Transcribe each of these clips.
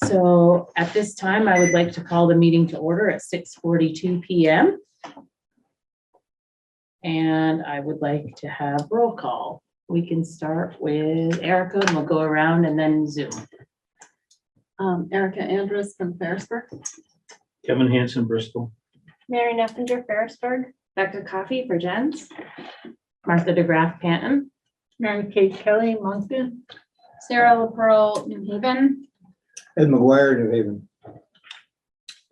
So at this time, I would like to call the meeting to order at 6:42 p.m. And I would like to have roll call. We can start with Erica and we'll go around and then Zoom. Erica Andrus from Ferrisburg. Kevin Hansen, Bristol. Mary Neffinger, Ferrisburg. Becca Coffey for Jens. Martha DeGraff Panton. Mary Kate Kelly, Moncton. Sarah LaPearl, New Haven. Ed McGuire, New Haven.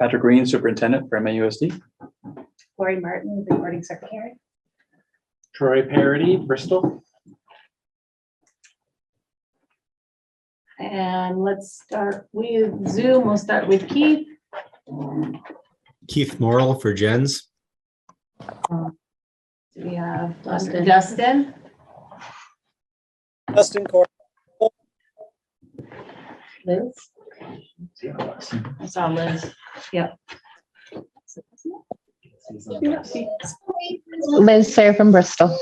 Patrick Green, Superintendent for MAUSD. Lori Martin, Recording Secretary. Troy Parity, Bristol. And let's start with Zoom. We'll start with Keith. Keith Morrill for Jens. Do we have Dustin? Dustin Core. Liz? I saw Liz. Yep. Liz Sayre from Bristol.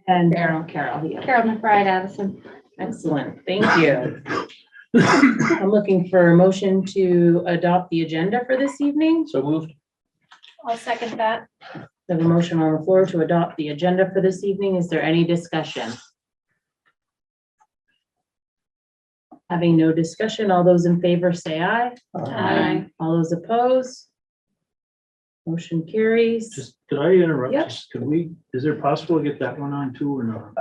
And Carol, yeah. Carol McBride, Addison. Excellent, thank you. I'm looking for a motion to adopt the agenda for this evening. So moved. I'll second that. We have a motion on the floor to adopt the agenda for this evening. Is there any discussion? Having no discussion, all those in favor say aye. Aye. All those opposed? Motion carries. Just, did I interrupt? Yep. Just, is it possible to get that one on too or not?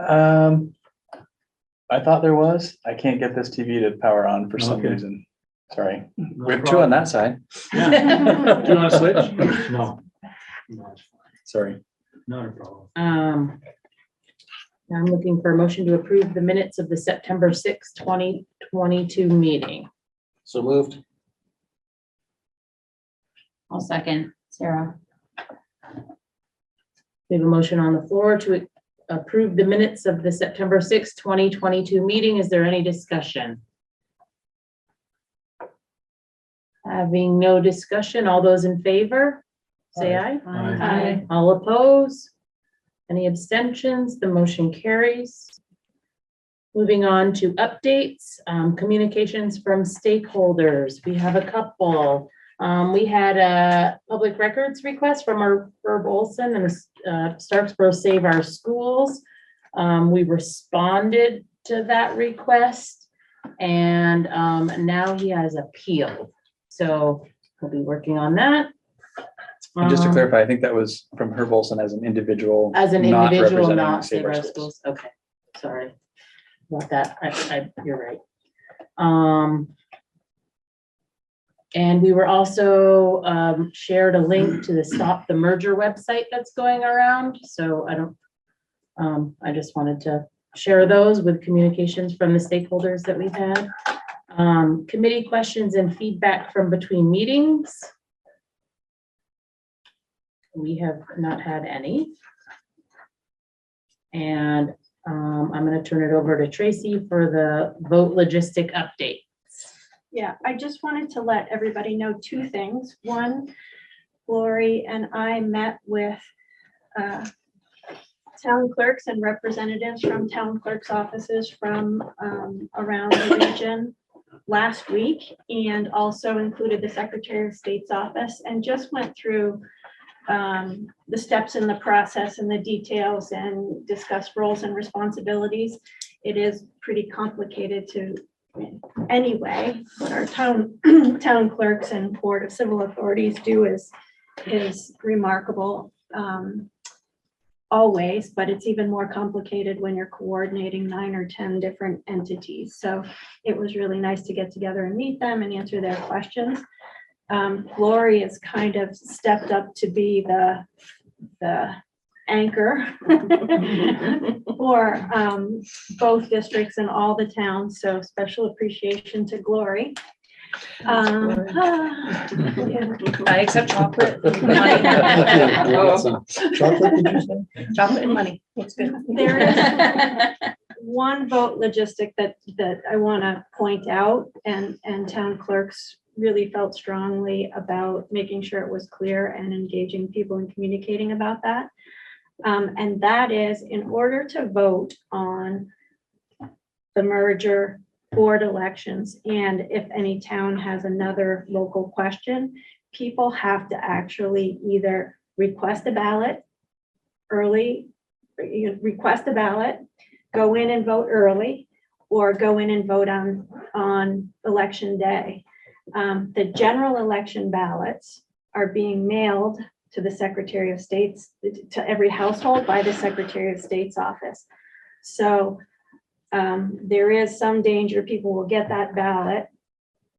I thought there was. I can't get this TV to power on for some Okay. reason. Sorry. No We have two on that side. Yeah. Do you want to switch? No. No, it's fine. Sorry. Not a problem. I'm looking for a motion to approve the minutes of the September 6, 2022 meeting. So moved. I'll second. Sarah. We have a motion on the floor to approve the minutes of the September 6, 2022 meeting. Is there any discussion? Having no discussion, all those in favor, say aye. Aye. All opposed? Any abstentions? The motion carries. Moving on to updates, communications from stakeholders. We have a couple. We had a public records request from our Herb Olson and Starksboro Save Our Schools. We responded to that request and now he has appealed. So we'll be working on that. And just to clarify, I think that was from Herb Olson as an individual. As an not individual, representing not Save Save Our Our Schools. Schools. Okay, sorry about that. You're right. And we were also shared a link to the Stop the Merger website that's going around. So I just wanted to share those with communications from the stakeholders that we've had. Committee questions and feedback from between meetings. We have not had any. And I'm going to turn it over to Tracy for the vote logistic update. Yeah, I just wanted to let everybody know two things. One, Lori and I met with town clerks and representatives from town clerks' offices from around the region last week, and also included the Secretary of State's office, and just went through the steps in the process and the details and discussed roles and responsibilities. It is pretty complicated to anyway. What our town clerks and Board of Civil Authorities do is remarkable always, but it's even more complicated when you're coordinating 9 or 10 different entities. So it was really nice to get together and meet them and answer their questions. Lori has kind of stepped up to be the anchor for both districts and all the towns. So special appreciation to Glory. I accept chocolate. Chocolate, did you say? Chocolate and money. That's good. There is one vote logistic that I want to point out, and town clerks really felt strongly about making sure it was clear and engaging people and communicating about that. And that is, in order to vote on the merger, board elections, and if any town has another local question, people have to actually either request a ballot early, request a ballot, go in and vote early, or go in and vote on election day. The general election ballots are being mailed to the Secretary of State's, to every household by the Secretary of State's office. So there is some danger people will get that ballot.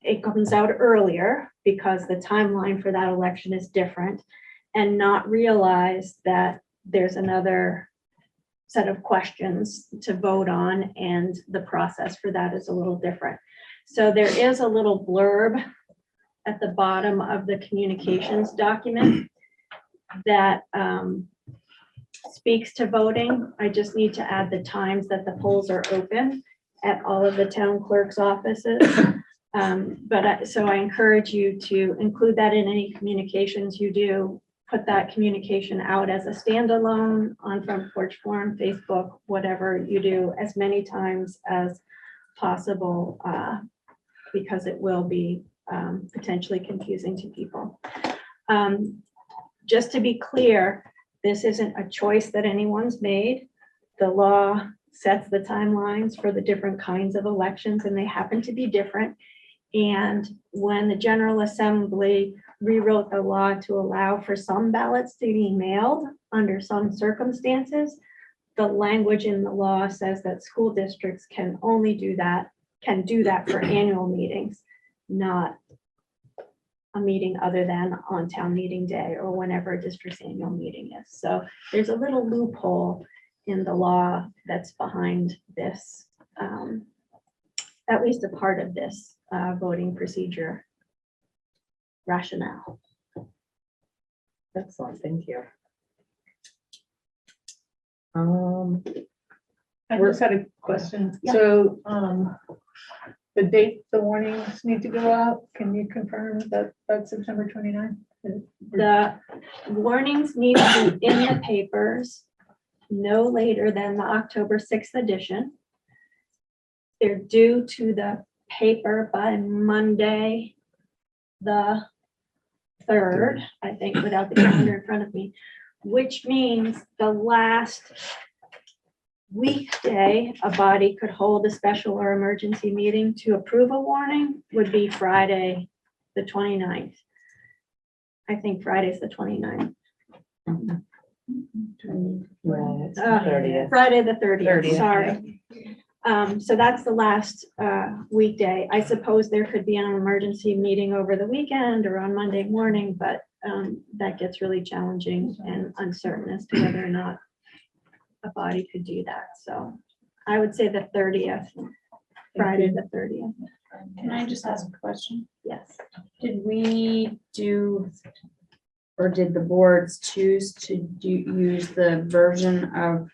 It comes out earlier because the timeline for that election is different, and not realize that there's another set of questions to vote on, and the process for that is a little different. So there is a little blurb at the bottom of the communications document that speaks to voting. I just need to add the times that the polls are open at all of the town clerk's offices. So I encourage you to include that in any communications you do. Put that communication out as a standalone on Front Porch Forum, Facebook, whatever you do, as many times as possible, because it will be potentially confusing to people. Just to be clear, this isn't a choice that anyone's made. The law sets the timelines for the different kinds of elections, and they happen to be different. And when the General Assembly rewrote the law to allow for some ballots to be mailed under some circumstances, the language in the law says that school districts can only do that for annual meetings, not a meeting other than on town meeting day or whenever a district's annual meeting is. So there's a little loophole in the law that's behind this, at least a part of this voting procedure rationale. Excellent, thank you. I just had a question. Yeah. So, the date the warnings need to go out, can you confirm that that's September 29th? The warnings need to be in the papers no later than the October 6th edition. They're due to the paper by Monday, the 3rd, I think, without the calendar in front of me, which means the last weekday a body could hold a special or emergency meeting to approve a warning would be Friday, the 29th. I think Friday's the 29th. Yeah, it's the 30th. Friday, the 30th, 30th, sorry. So that's the last weekday. I suppose there could be an emergency meeting over the weekend or on Monday morning, but that gets really challenging and uncertain as to whether or not a body could do that. So I would say the 30th, Friday, the 30th. Can I just ask a question? Yes. Did we do, or did the boards choose to use the version of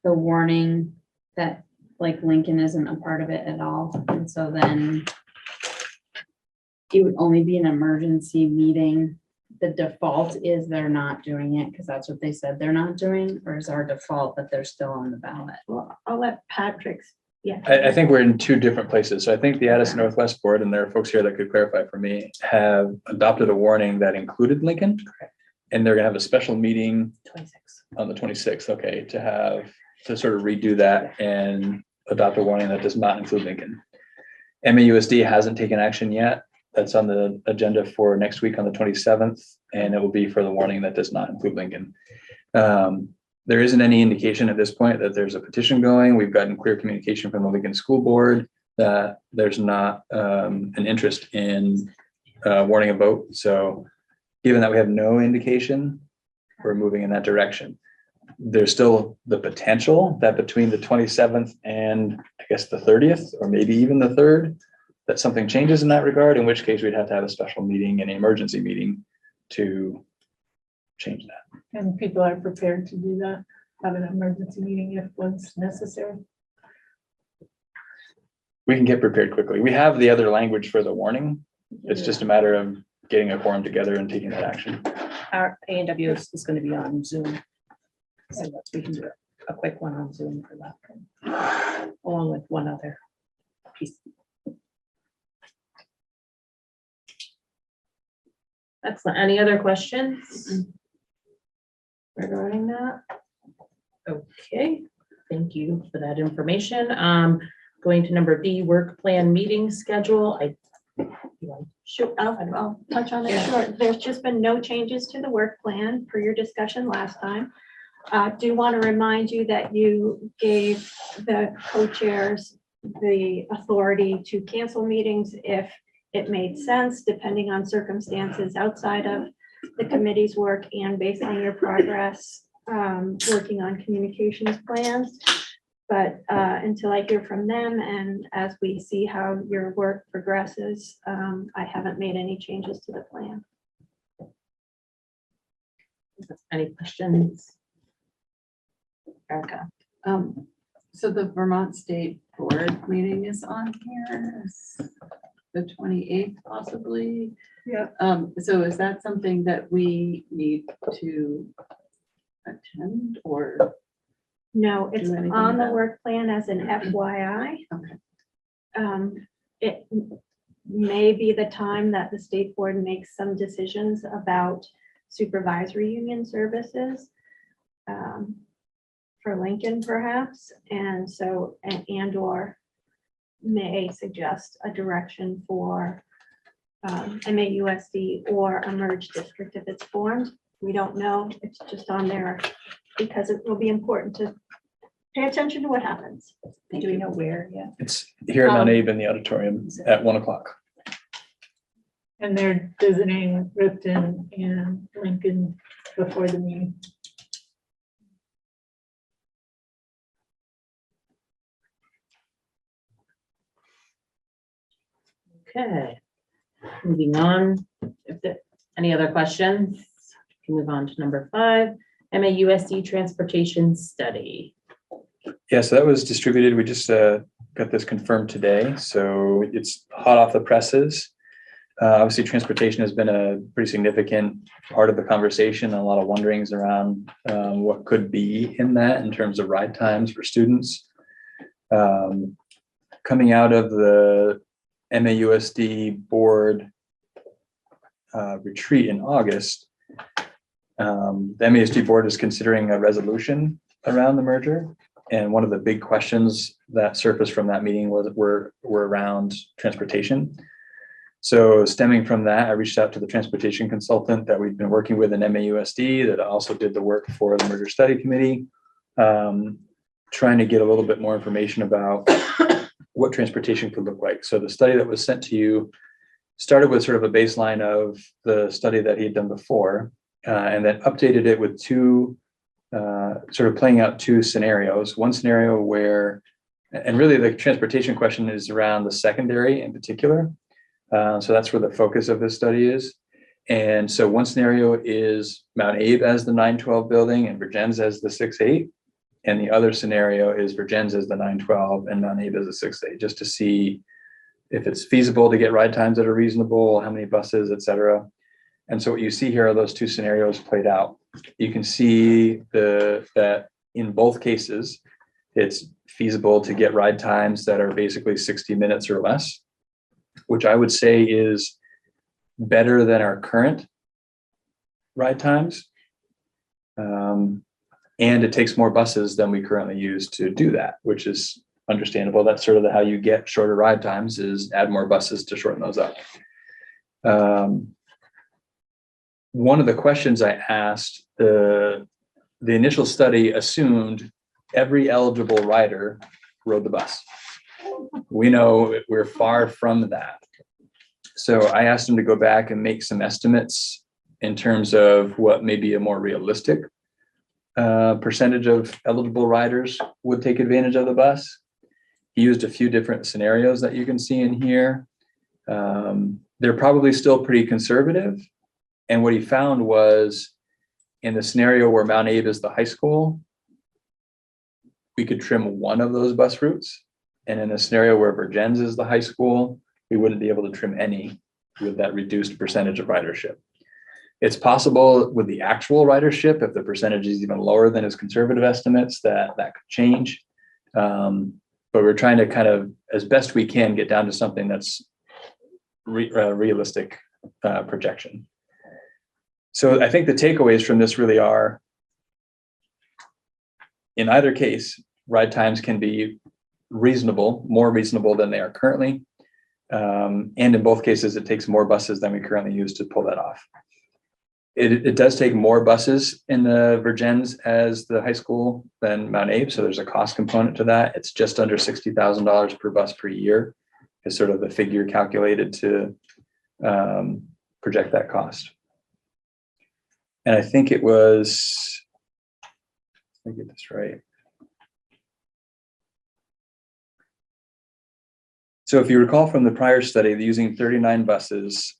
the warning that like Lincoln isn't a part of it at all? And so then it would only be an emergency meeting. The default is they're not doing it because that's what they said they're not doing, or is our default that they're still on the ballot? Well, I'll let Patrick's, yeah. I think we're in two different places. So I think the Addison Northwest Board, and there are folks here that could clarify for me, have adopted a warning that included Lincoln. And they're gonna have a special meeting 26. on the 26th, okay, to sort of redo that and adopt a warning that does not include Lincoln. MAUSD hasn't taken action yet. That's on the agenda for next week on the 27th, and it will be for the warning that does not include Lincoln. There isn't any indication at this point that there's a petition going. We've gotten clear communication from the Lincoln School Board that there's not an interest in warning a vote. So given that we have no indication, we're moving in that direction. There's still the potential that between the 27th and I guess the 30th, or maybe even the 3rd, that something changes in that regard, in which case we'd have to have a special meeting and an emergency meeting to change that. And people are prepared to do that, have an emergency meeting if one's necessary. We can get prepared quickly. We have the other language for the warning. It's just a matter of getting a quorum together and taking that action. Our ANWS is going to be on Zoom. So that we can do it. a quick one on Zoom for that, along with one other piece. Excellent. Any other questions regarding that? Okay, thank you for that information. Going to number D, work plan meeting schedule. Sure, I'll touch on it short. There's just been no changes to the work plan per your discussion last time. Do want to remind you that you gave the co-chairs the authority to cancel meetings if it made sense, depending on circumstances outside of the committee's work and based on your progress working on communications plans. But until I hear from them and as we see how your work progresses, I haven't made any changes to the plan. Any questions? Erica? So the Vermont State Board meeting is on here, is the 28th possibly. Yeah. So is that something that we need to attend or? No, it's Do anything on the about it? work plan as an FYI. Okay. It may be the time that the state board makes some decisions about supervisory union services for Lincoln perhaps, and so, and/or may suggest a direction for MAUSD or a merged district if it's formed. We don't know. It's just on there because it will be important to pay attention to what happens. Do we know where yet? It's here at Mount Abe in the auditorium at 1 o'clock. And they're visiting Ripton and Lincoln before the meeting. Okay, moving on. If there any other questions, we can move on to number 5, MAUSD transportation study. Yeah, so that was distributed. We just got this confirmed today. So it's hot off the presses. Obviously, transportation has been a pretty significant part of the conversation, and a lot of wonderings around what could be in that in terms of ride times for students. Coming out of the MAUSD board retreat in August, the MAUSD board is considering a resolution around the merger. And one of the big questions that surfaced from that meeting were around transportation. So stemming from that, I reached out to the transportation consultant that we've been working with in MAUSD that also did the work for the merger study committee, trying to get a little bit more information about what transportation could look like. So the study that was sent to you started with sort of a baseline of the study that he had done before, and then updated it with two, sort of playing out two scenarios. One scenario where, and really the transportation question is around the secondary in particular. So that's where the focus of this study is. And so one scenario is Mount Abe as the 912 building and Virgins as the 6-8. And the other scenario is Virgins as the 912 and Mount Abe as the 6-8, just to see if it's feasible to get ride times that are reasonable, how many buses, et cetera. And so what you see here are those two scenarios played out. You can see that in both cases, it's feasible to get ride times that are basically 60 minutes or less, which I would say is better than our current ride times. And it takes more buses than we currently use to do that, which is understandable. That's sort of how you get shorter ride times, is add more buses to shorten those up. One of the questions I asked, the initial study assumed every eligible rider rode the bus. We know we're far from that. So I asked them to go back and make some estimates in terms of what may be a more realistic percentage of eligible riders would take advantage of the bus. He used a few different scenarios that you can see in here. They're probably still pretty conservative. And what he found was, in the scenario where Mount Abe is the high school, we could trim one of those bus routes. And in a scenario where Virgins is the high school, we wouldn't be able to trim any with that reduced percentage of ridership. It's possible with the actual ridership, if the percentage is even lower than his conservative estimates, that could change. But we're trying to kind of, as best we can, get down to something that's realistic projection. So I think the takeaways from this really are, in either case, ride times can be reasonable, more reasonable than they are currently. And in both cases, it takes more buses than we currently use to pull that off. It does take more buses in the Virgins as the high school than Mount Abe, so there's a cost component to that. It's just under $60,000 per bus per year is sort of the figure calculated to project that cost. And I think it was, let me get this right. So if you recall from the prior study, using 39 buses,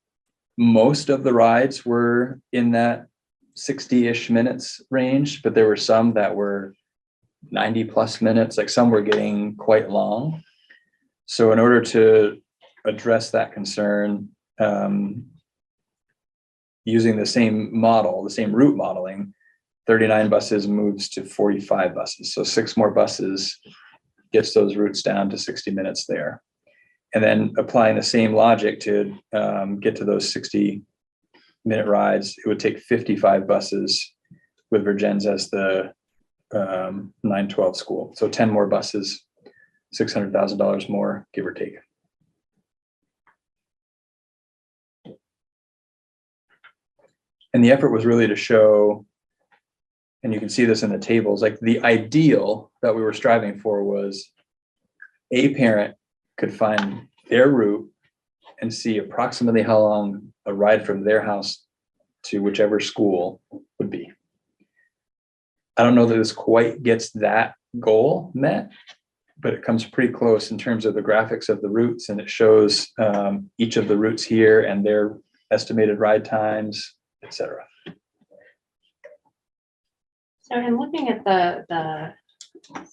most of the rides were in that 60-ish minutes range, but there were some that were 90 plus minutes, like some were getting quite long. So in order to address that concern, using the same model, the same route modeling, 39 buses moves to 45 buses. So 6 more buses gets those routes down to 60 minutes there. And then applying the same logic to get to those 60-minute rides, it would take 55 buses with Virgins as the 9-12 school. So 10 more buses, $600,000 more, give or take. And the effort was really to show, and you can see this in the tables, like the ideal that we were striving for was a parent could find their route and see approximately how long a ride from their house to whichever school would be. I don't know that this quite gets that goal met, but it comes pretty close in terms of the graphics of the routes, and it shows each of the routes here and their estimated ride times, etc. So in looking at the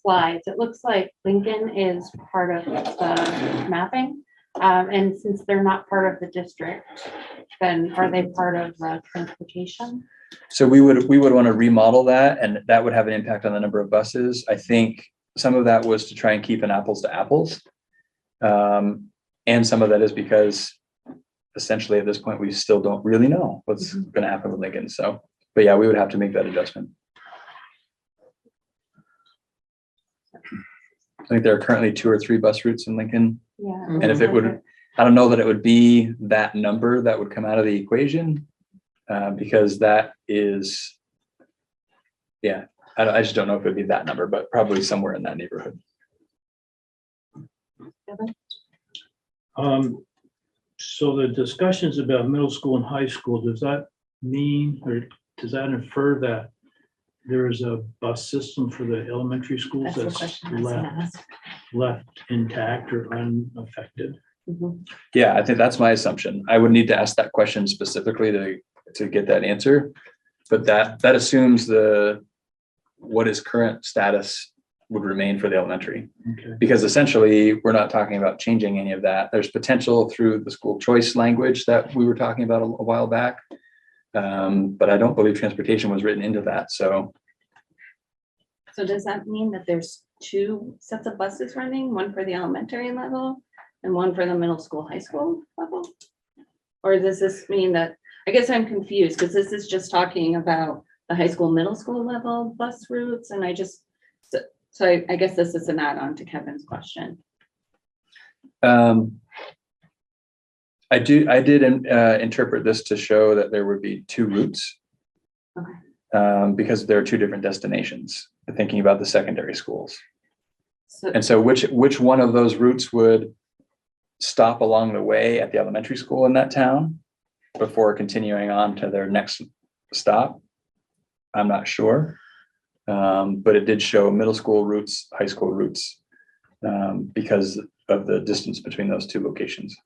slides, it looks like Lincoln is part of the mapping. And since they're not part of the district, then are they part of transportation? So we would want to remodel that, and that would have an impact on the number of buses. I think some of that was to try and keep an apples to apples. And some of that is because essentially at this point, we still don't really know what's going to happen with Lincoln. So, but yeah, we would have to make that adjustment. I think there are currently 2 or 3 bus routes in Lincoln. Yeah. And if it would, I don't know that it would be that number that would come out of the equation, because that is, yeah, I just don't know if it'd be that number, but probably somewhere in that neighborhood. So the discussions about middle school and high school, does that mean, or does that infer that there is a bus system for the elementary schools That's the that's question I was gonna ask. left intact or unaffected? Yeah, I think that's my assumption. I would need to ask that question specifically to get that answer, but that assumes what is current status would remain for the elementary. Okay. Because essentially we're not talking about changing any of that. There's potential through the school choice language that we were talking about a while back. But I don't believe transportation was written into that. So So does that mean that there's 2 sets of buses running, one for the elementary level and one for the middle school, high school level? Or does this mean that, I guess I'm confused because this is just talking about the high school, middle school level bus routes. And I guess this is an add-on to Kevin's question. I did interpret this to show that there would be 2 routes. Okay. Because there are 2 different destinations, thinking about the secondary schools. So, And so which one of those routes would stop along the way at the elementary school in that town before continuing on to their next stop? I'm not sure. But it did show middle school routes, high school routes, because of the distance between those 2 locations.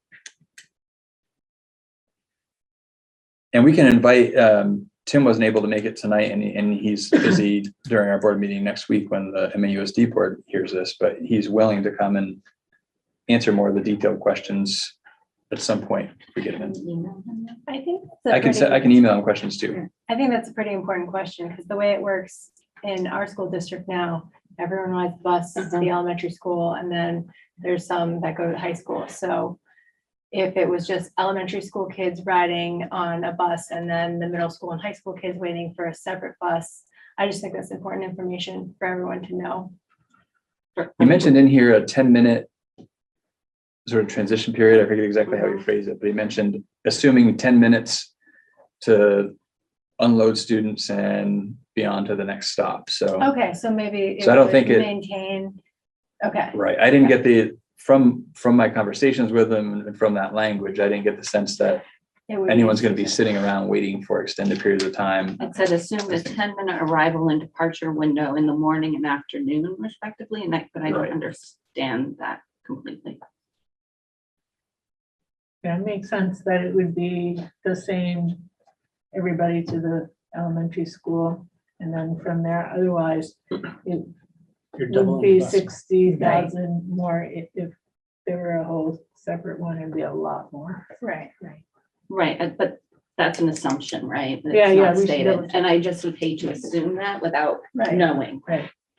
And we can invite, Tim wasn't able to make it tonight, and he's busy during our board meeting next week when the MAUSD board hears this, but he's willing to come and answer more of the detailed questions at some point, we get them in. Email them. I think. I can email them questions too. I think that's a pretty important question, because the way it works in our school district now, everyone rides the bus to the elementary school, and then there's some that go to high school. So if it was just elementary school kids riding on a bus and then the middle school and high school kids waiting for a separate bus, I just think that's important information for everyone to know. You mentioned in here a 10-minute sort of transition period. I forget exactly how you phrased it, but he mentioned assuming 10 minutes to unload students and be on to the next stop. So, Okay, so maybe. So I don't think it- Maintain, okay. right. I didn't get from my conversations with him and from that language, I didn't get the sense that it would be- anyone's going to be sitting around waiting for extended periods of time. It said assume a 10-minute arrival and departure window in the morning and afternoon respectively, and but I don't Right. understand that completely. Yeah, it makes sense that it would be the same, everybody to the elementary school, and then from there, otherwise, it You're would doubling be the bus. 60,000 more if there were a whole separate one, it'd be a lot more. Right. Right, but that's an assumption, right? That's Yeah, yeah, not we should stated. double check. And I just would hate to assume that without Right. knowing,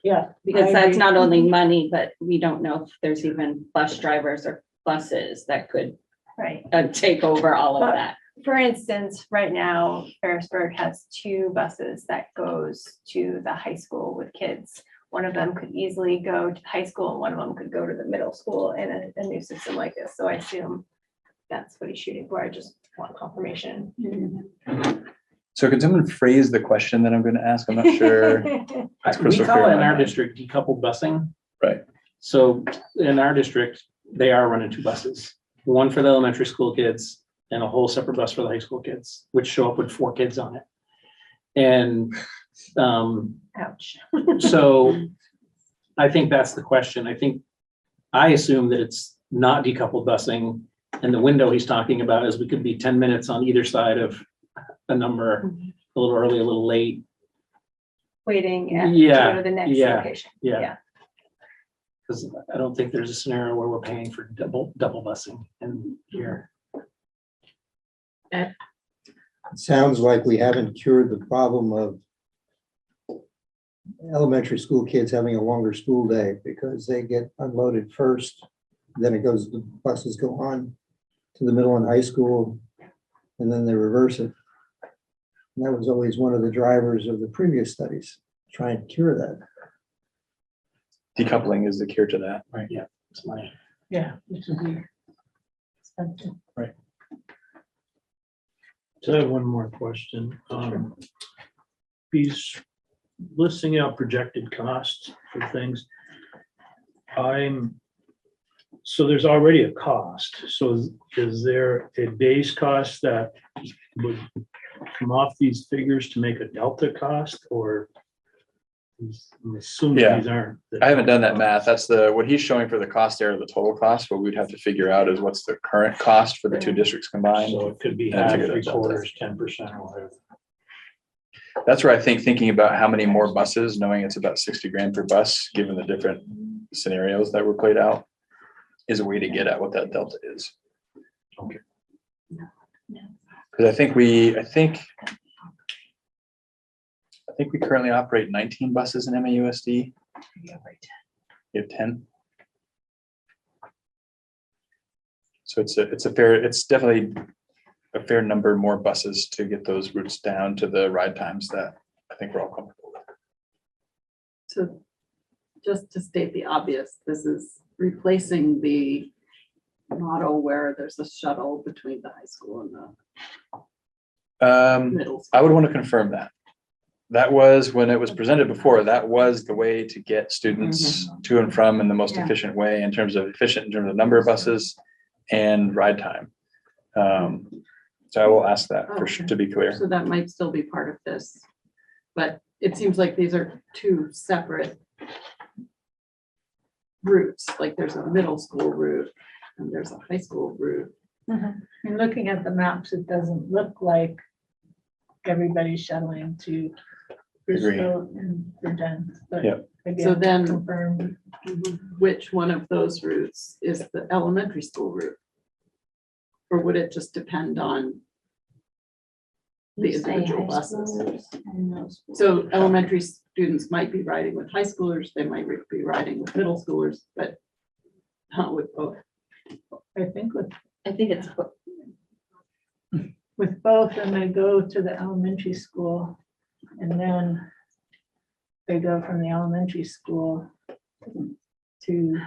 Yeah. because I that's agree. not only money, but we don't know if there's even bus drivers or buses that could Right. take over all of But- that. For instance, right now, Ferrisburg has 2 buses that goes to the high school with kids. One of them could easily go to the high school, and one of them could go to the middle school in a new system like this. So I assume that's what he's shooting for. I just want confirmation. So can someone phrase the question that I'm going to ask? I'm not sure. It's We crystal call clear it in in my our mind. district decoupled busing. Right. So in our district, they are running 2 buses, one for the elementary school kids and a whole separate bus for the high school kids, which show up with 4 kids on it. And Ouch. so I think that's the question. I assume that it's not decoupled busing. And the window he's talking about is we could be 10 minutes on either side of a number, a little early, a little late. Waiting to Yeah, go to the next yeah, location. Yeah. Because I don't think there's a scenario where we're paying for double busing in here. Ed? It sounds like we haven't cured the problem of elementary school kids having a longer school day because they get unloaded first. Then it goes, the buses go on to the middle and high school, and then they reverse it. And that was always one of the drivers of the previous studies, trying to cure that. Decoupling is the cure to that. Right, yeah, it's money. Yeah, which would be expensive. So I have one more question. He's listing out projected costs for things. So there's already a cost. So is there a base cost that would come off these figures to make a delta cost, or? I'm assuming Yeah. these aren't. I haven't done that math. That's what he's showing for the cost there, the total cost. What we'd have to figure out is what's the current cost for the 2 districts combined. So it could be And half, figure that 3/4, 10% or whatever. That's where I think thinking about how many more buses, knowing it's about 60 grand per bus, given the different scenarios that were played out, is a way to get at what that delta is. Okay. Because I think we currently operate 19 buses in MAUSD. You have 10. So it's definitely a fair number more buses to get those routes down to the ride times that I think we're all comfortable with. So just to state the obvious, this is replacing the model where there's a shuttle between the high school and the middle school. I would want to confirm that. That was when it was presented before, that was the way to get students to and from in the most efficient way in terms of number of buses and ride time. So I will ask that for sure, to be clear. So that might still be part of this, but it seems like these are 2 separate routes, like there's a middle school route and there's a high school route. And looking at the maps, it doesn't look like everybody's shuttling to Bristol and Virgin. But Yep. again, So then- confirm. Which one of those routes is the elementary school route? Or would it just depend on the You say individual high buses? schoolers and middle schoolers. So elementary students might be riding with high schoolers, they might be riding with middle schoolers, but not with both. I think I think it's, with both, and they go to the elementary school, and then they go from the elementary school to,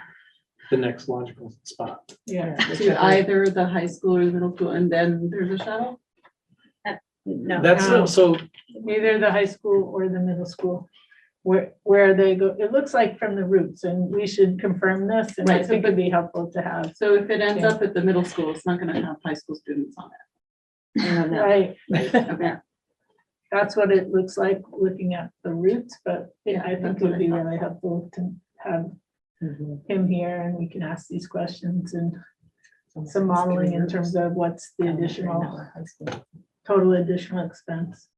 The next logical spot. yeah. To either the high school or the middle school, and then there's a shuttle? No. That's so, Either the high school or the middle school, where they go, it looks like from the routes, and we should confirm this, and I Right, so think it'd be helpful to have. So if it ends Yeah. up at the middle school, it's not gonna have high school students on Right, it. Okay. that's what it looks like, looking at the routes, but Yeah, I think that's it what would I be thought. really helpful to have mhm. him here, and we can ask these questions and some modeling in terms of what's the additional, total additional expense.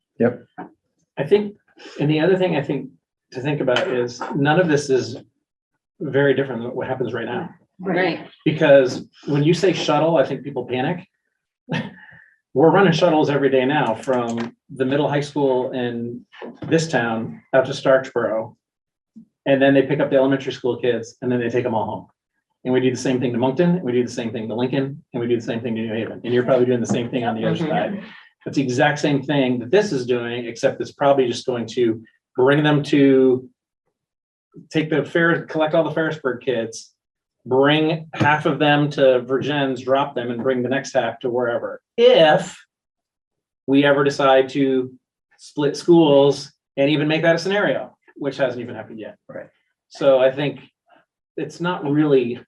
I think, and the other thing I think to think about is none of this is very different than what happens right now. Right. Because when you say shuttle, I think people panic. We're running shuttles every day now from the middle high school in this town out to Starksboro. And then they pick up the elementary school kids and then they take them all home. And we do the same thing to Moncton, and we do the same thing to Lincoln, and we do the same thing to New Haven. And you're probably doing the same thing on the other Mhm. side. It's the exact same thing that this is doing, except it's probably just going to bring them to take the fair, collect all the Ferrisburg kids, bring half of them to Virgin's, drop them, and bring the next half to wherever. If we ever decide to split schools and even make that a scenario, which hasn't even happened yet. Right. So I think it's not really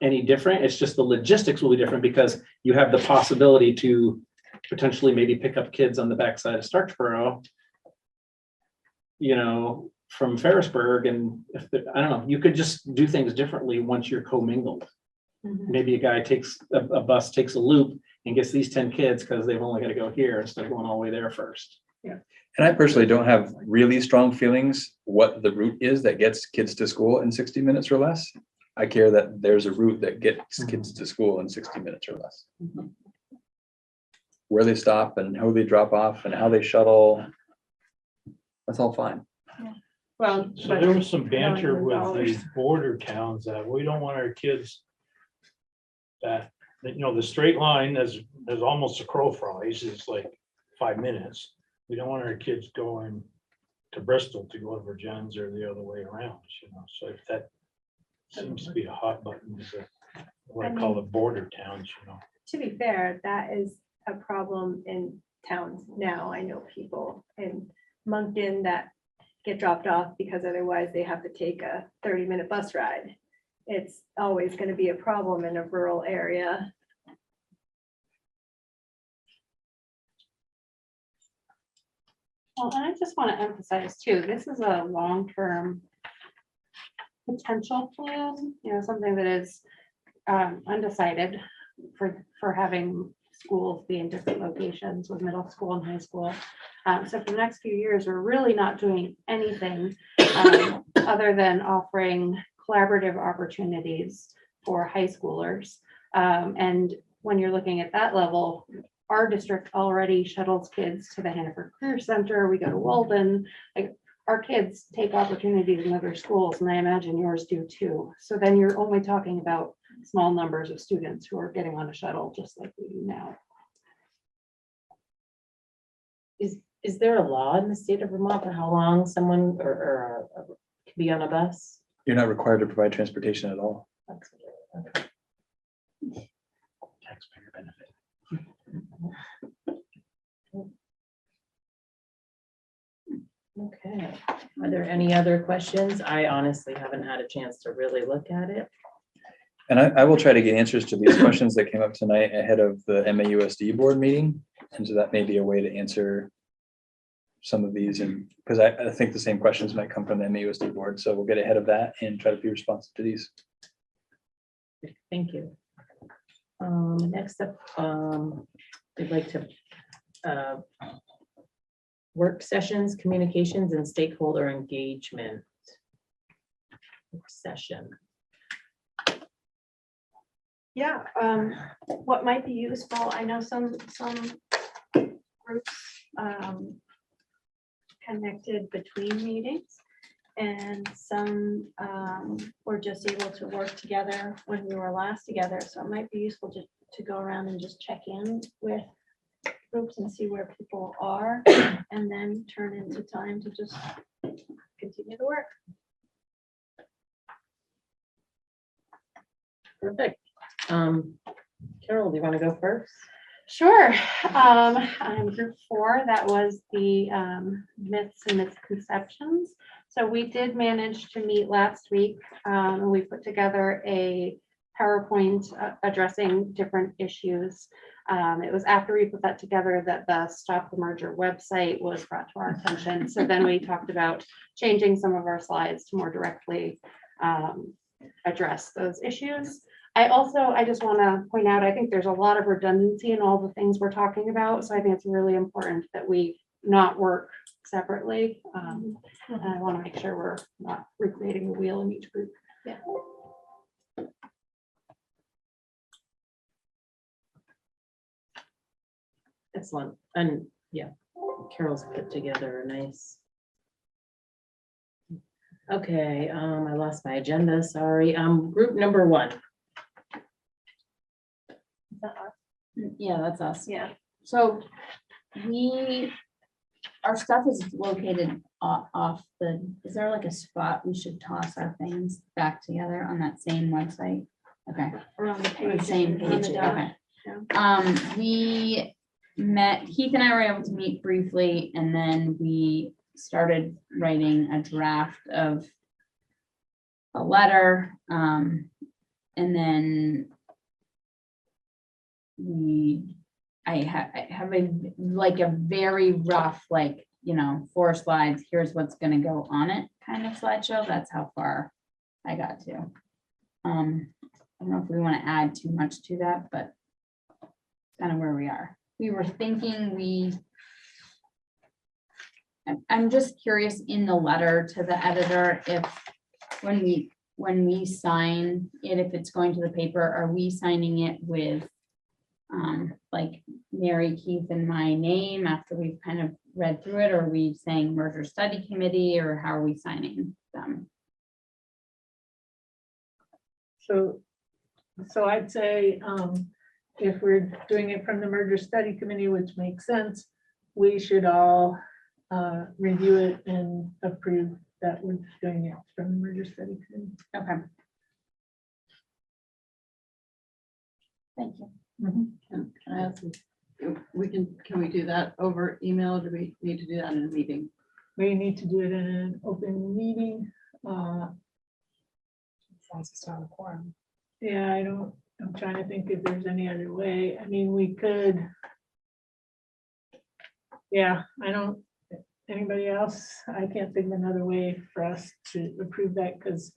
any different. It's just the logistics will be different because you have the possibility to potentially maybe pick up kids on the backside of Starksboro, you know, from Ferrisburg. And if, I don't know, you could just do things differently once you're commingled. Maybe a guy takes, a bus takes a loop and gets these 10 kids because they've only got to go here instead of going all the way there first. And I personally don't have really strong feelings what the route is that gets kids to school in 60 minutes or less. I care that there's a route that gets kids to school in 60 minutes or less. Where they stop and who they drop off and how they shuttle. That's all fine. Well, So there was some banter with the $1,000,000. border towns that we don't want our kids that, you know, the straight line is almost a crow flies, it's like 5 minutes. We don't want our kids going to Bristol to go to Virgin's or the other way around, you know, so if that seems to be a hot button, is what I call the border towns, you know. To be fair, that is a problem in towns now. I know people in Moncton that get dropped off because otherwise they have to take a 30-minute bus ride. It's always going to be a problem in a rural area. Well, and I just want to emphasize too, this is a long-term potential plan, you know, something that is undecided for having schools be in different locations with middle school and high school. So for the next few years, we're really not doing anything other than offering collaborative opportunities for high schoolers. And when you're looking at that level, our district already shuttles kids to the Hannaford Career Center. We go to Walden. Like, our kids take opportunities in other schools, and I imagine yours do too. So then you're only talking about small numbers of students who are getting on a shuttle, just like we do now. Is there a law in the state of Vermont for how long someone or can be on a bus? You're not required to provide transportation at all. Okay. Taxpayer benefit. Okay, are there any other questions? I honestly haven't had a chance to really look at it. And I will try to get answers to these questions that came up tonight ahead of the MAUSD board meeting. And so that may be a way to answer some of these, and because I think the same questions might come from the MAUSD board. So we'll get ahead of that and try to be responsive to these. Thank you. Next up, we'd like to work sessions, communications, and stakeholder engagement. Work session. Yeah, what might be useful, I know some groups connected between meetings. And some were just able to work together when we were last together, so it might be useful to go around and just check in with groups and see where people are, and then turn into time to just continue the work. Perfect. Carol, do you want to go first? Sure. I'm group 4. That was the myths and misconceptions. So we did manage to meet last week. And we put together a PowerPoint addressing different issues. It was after we put that together that the Stop the Merger website was brought to our attention. So then we talked about changing some of our slides to more directly address those issues. I just want to point out, I think there's a lot of redundancy in all the things we're talking about. So I think it's really important that we not work separately. And I want to make sure we're not recreating the wheel in each group. Yeah. Excellent. And yeah, Carol's put together a nice. Okay, I lost my agenda, sorry. Group number 1. Yeah, that's us. Yeah. So our stuff is located off is there like a spot we should toss our things back together on that same website? Okay. Or on the On page. the same on the page, doc. okay. We met, Keith and I were able to meet briefly, and then we started writing a draft of a letter, and then I have a very rough, 4 slides, here's what's gonna go on it kind of slideshow. That's how far I got to. I don't know if we want to add too much to that, but kind of where we are. We were thinking I'm just curious in the letter to the editor, if when we sign it, if it's going to the paper, are we signing it with like Mary, Keith, and my name after we've kind of read through it, or are we saying merger study committee, or how are we signing them? So I'd say, if we're doing it from the merger study committee, which makes sense, we should all review it and approve that we're doing it from the merger study committee. Okay. Thank you. Can I ask you, can we do that over email? Or do we need to do that in a meeting? We need to do it in an open meeting. Yeah, I'm trying to think if there's any other way. I mean, we could. Yeah, anybody else? I can't think of another way for us to approve that, because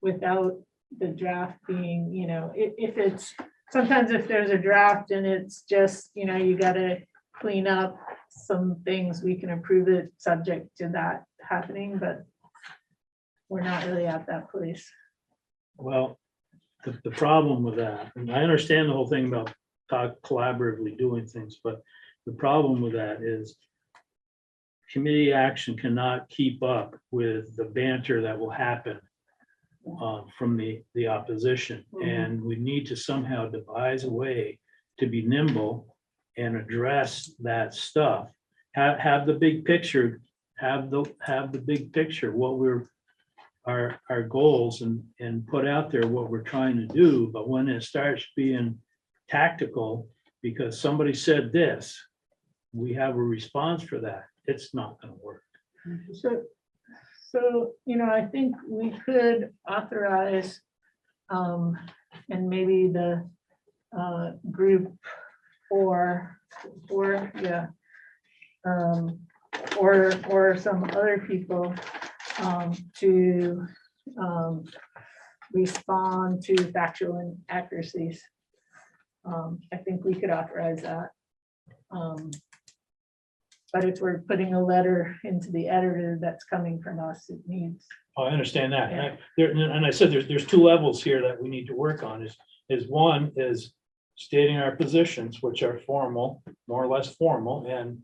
without the draft being, if it's, sometimes if there's a draft and it's just, you gotta clean up some things, we can approve it subject to that happening, but we're not really at that place. Well, the problem with that, and I understand the whole thing about collaboratively doing things, but the problem with that is committee action cannot keep up with the banter that will happen from the opposition. And we need to somehow devise a way to be nimble and address that stuff. Have the big picture, have the big picture, what our goals, and put out there what we're trying to do. But when it starts being tactical, because somebody said this, we have a response for that, it's not gonna work. So, I think we could authorize, and maybe the group or some other people to respond to factual inaccuracies. I think we could authorize that. But if we're putting a letter into the editor that's coming from us, it needs. I understand that. And I said, there's 2 levels here that we need to work on, is is one is stating our positions, which are formal, more or less formal, and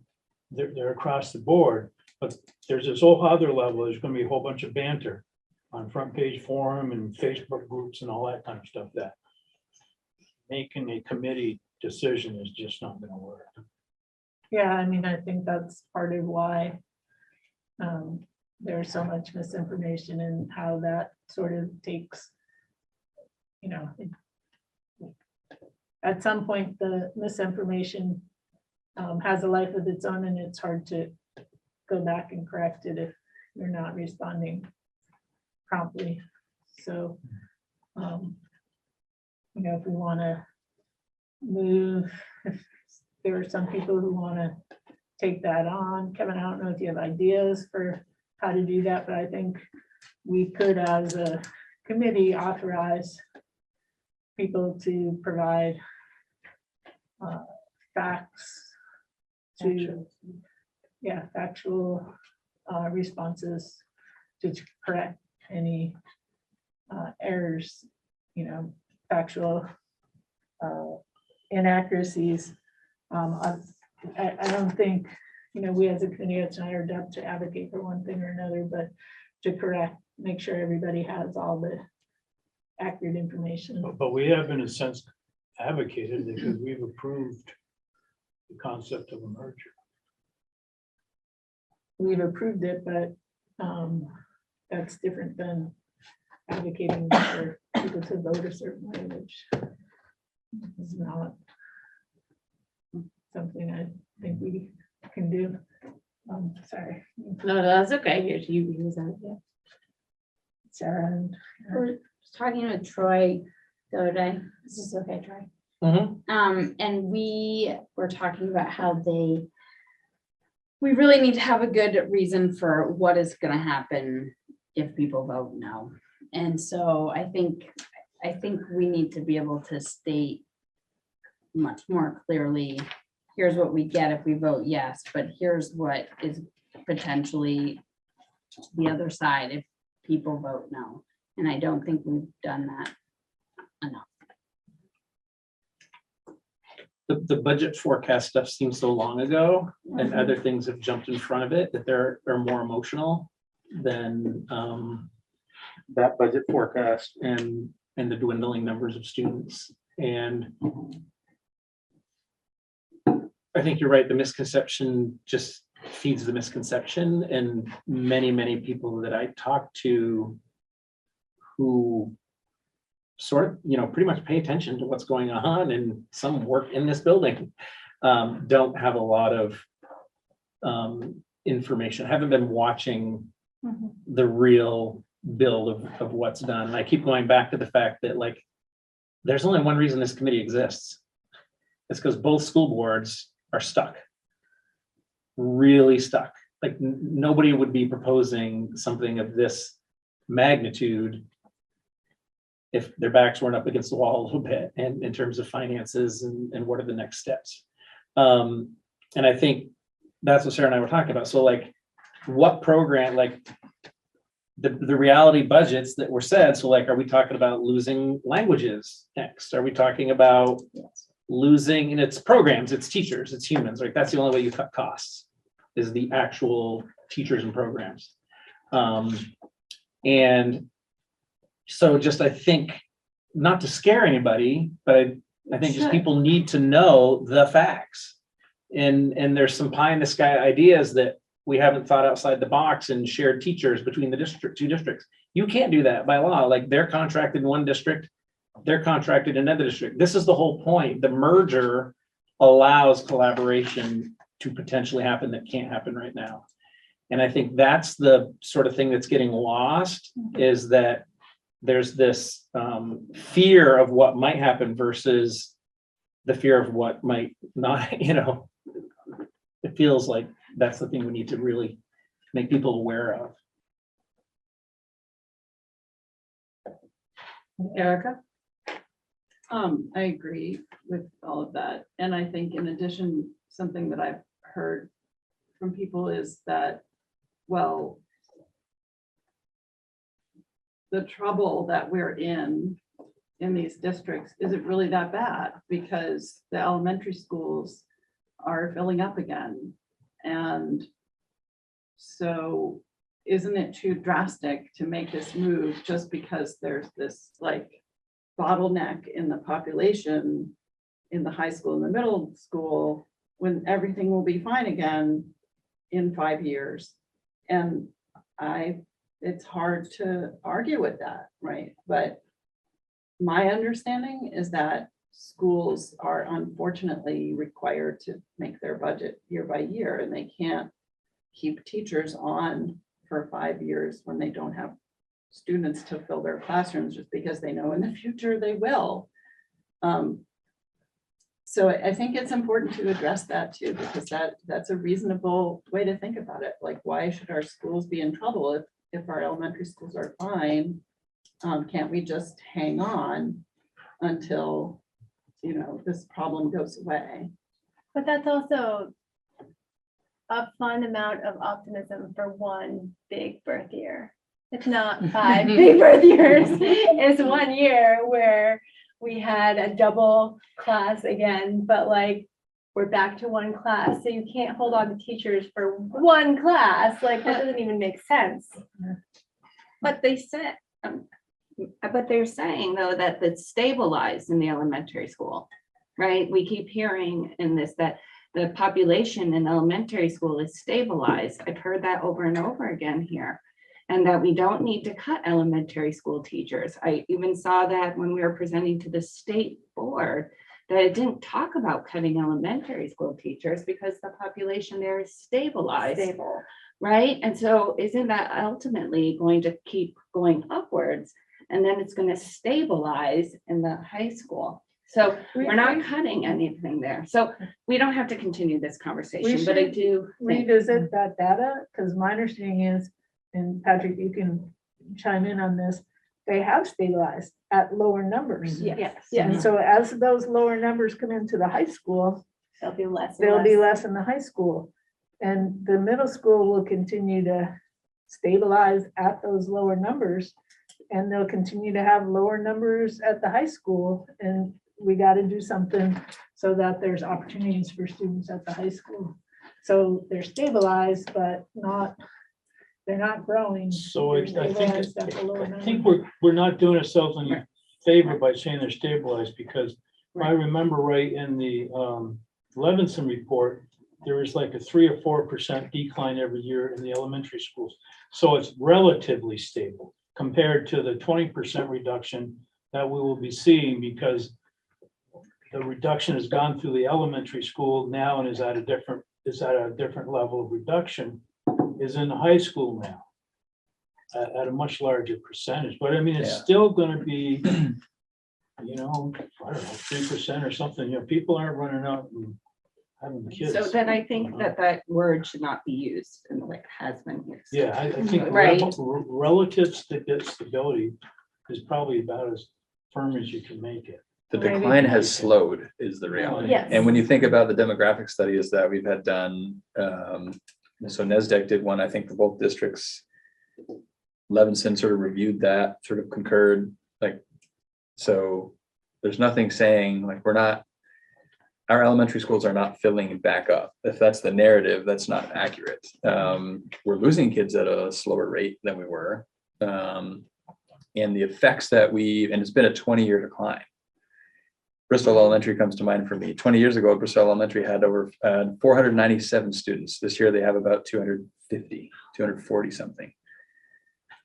they're across the board. But there's this whole other level, there's gonna be a whole bunch of banter on front page forum and Facebook groups and all that kind of stuff that making a committee decision is just not gonna work. Yeah, I mean, I think that's part of why there's so much misinformation and how that sort of takes, you know, at some point, the misinformation has a life of its own, and it's hard to go back and correct it if you're not responding promptly. So, you know, if we want to move, if there are some people who want to take that on, Kevin, I don't know if you have ideas for how to do that, but I think we could, as a committee, authorize people to provide facts to, yeah, factual responses to correct any errors, you know, factual inaccuracies. I don't think, you know, we as a committee, it's not our job to advocate for one thing or another, but to correct, make sure everybody has all the accurate information. But we have in a sense advocated because we've approved the concept of a merger. We've approved it, but that's different than advocating for people to vote a certain way, which is not something I think we can do. Sorry. No, that's okay. You use that. Yeah. Sarah and We're talking with Troy the other day. Is this okay, Troy? And we were talking about how we really need to have a good reason for what is gonna happen if people vote no. And so I think we need to be able to state much more clearly, here's what we get if we vote yes, but here's what is potentially the other side if people vote no. And I don't think we've done that enough. The budget forecast stuff seems so long ago, and other things have jumped in front of it that they're more emotional than that budget forecast and the dwindling numbers of students. And I think you're right, the misconception just feeds the misconception, and many people that I talk to who sort of, you know, pretty much pay attention to what's going on and some work in this building, don't have a lot of information, haven't been watching the real build of what's done. And I keep going back to the fact that, like, there's only one reason this committee exists. It's because both school boards are stuck, really stuck. Like nobody would be proposing something of this magnitude if their backs weren't up against the wall a little bit, and in terms of finances and what are the next steps. And I think that's what Sarah and I were talking about. So like what program, like the reality budgets that were said. So like, are we talking about losing languages next? Are we talking about losing, and it's programs, it's teachers, it's humans, like that's the only way you cut costs is the actual teachers and programs. And so just, I think, not to scare anybody, but I think just people need to know the facts. And there's some pie in the sky ideas that we haven't thought outside the box and shared teachers between the two districts. You can't do that by law. Like they're contracted in one district, they're contracted in another district. This is the whole point. The merger allows collaboration to potentially happen that can't happen right now. And I think that's the sort of thing that's getting lost, is that there's this fear of what might happen versus the fear of what might not, you know. It feels like that's the thing we need to really make people aware of. Erica? I agree with all of that. And I think in addition, something that I've heard from people is that, well, the trouble that we're in in these districts, is it really that bad? Because the elementary schools are filling up again. And so isn't it too drastic to make this move just because there's this like bottleneck in the population in the high school and the middle school, when everything will be fine again in 5 years? And it's hard to argue with that, right? But my understanding is that schools are unfortunately required to make their budget year by year, and they can't keep teachers on for 5 years when they don't have students to fill their classrooms, just because they know in the future they will. So I think it's important to address that too, because that's a reasonable way to think about it. Like, why should our schools be in trouble if our elementary schools are fine? Can't we just hang on until, this problem goes away? But that's also a fun amount of optimism for one big birth year. It's not 5 big birth years. It's 1 year where we had a double class again, but like we're back to one class. So you can't hold on to teachers for one class. Like that doesn't even make sense. But they said, but they're saying though that it's stabilized in the elementary school, right? We keep hearing in this that the population in elementary school is stabilized. I've heard that over and over again here. And that we don't need to cut elementary school teachers. I even saw that when we were presenting to the state board, that it didn't talk about cutting elementary school teachers because the population there is stabilized. Stable. Right? And so isn't that ultimately going to keep going upwards? And then it's going to stabilize in the high school. So we're not cutting anything there. So we don't have to continue this conversation, but I should do think revisit that data, because my understanding is, and Patrick, you can chime in on this, they have stabilized at lower numbers. Yes. And so as those lower numbers come into the high school, There'll be less. there'll be less in the high school. And the middle school will continue to stabilize at those lower numbers. And they'll continue to have lower numbers at the high school. And we got to do something so that there's opportunities for students at the high school. So they're stabilized, but they're not growing. So They're I stabilized at the lower think number. we're not doing ourselves any favor by saying they're stabilized, because if I remember right, in the Levinson report, there was like a 3 or 4% decline every year in the elementary schools. So it's relatively stable compared to the 20% reduction that we will be seeing, because the reduction has gone through the elementary school now and is at a different level of reduction, is in the high school now at a much larger percentage. But I mean, it's Yeah. still going to be, I don't know, 3% or something. People aren't running out and having kids. so. Then I think that word should not be used and like has been used. Yeah, I think Right. relative stability is probably about as firm as you can make it. The Maybe. decline has slowed is the reality. Yes. And when you think about the demographic studies that we've had done, so NESDEC did one, I think, for both districts. Levinson sort of reviewed that, sort of concurred, so there's nothing saying like our elementary schools are not filling back up. If that's the narrative, that's not accurate. We're losing kids at a slower rate than we were. And the effects and it's been a 20-year decline. Bristol Elementary comes to mind for me. 20 years ago, Bristol Elementary had over 497 students. This year they have about 240 something.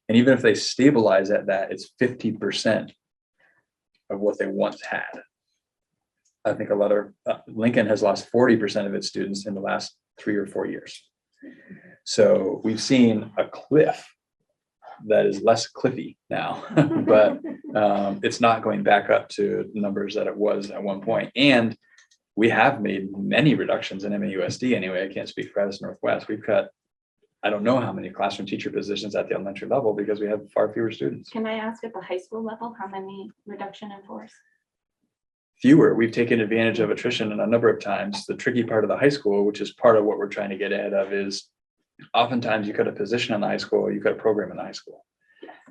And even if they stabilize at that, it's 50% of what they once had. I think Lincoln has lost 40% of its students in the last 3 or 4 years. So we've seen a cliff that is less cliffy now, but it's not going back up to numbers that it was at one point. And we have made many reductions in MAUSD anyway. I can't speak for Addis Northwest. We've cut, I don't know how many classroom teacher positions at the elementary level because we have far fewer students. Can I ask at the high school level, how many reduction in force? Fewer. We've taken advantage of attrition a number of times. The tricky part of the high school, which is part of what we're trying to get ahead of, is oftentimes you cut a position in the high school, you cut a program in the high school.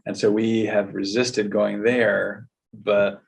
And so we have resisted going there, but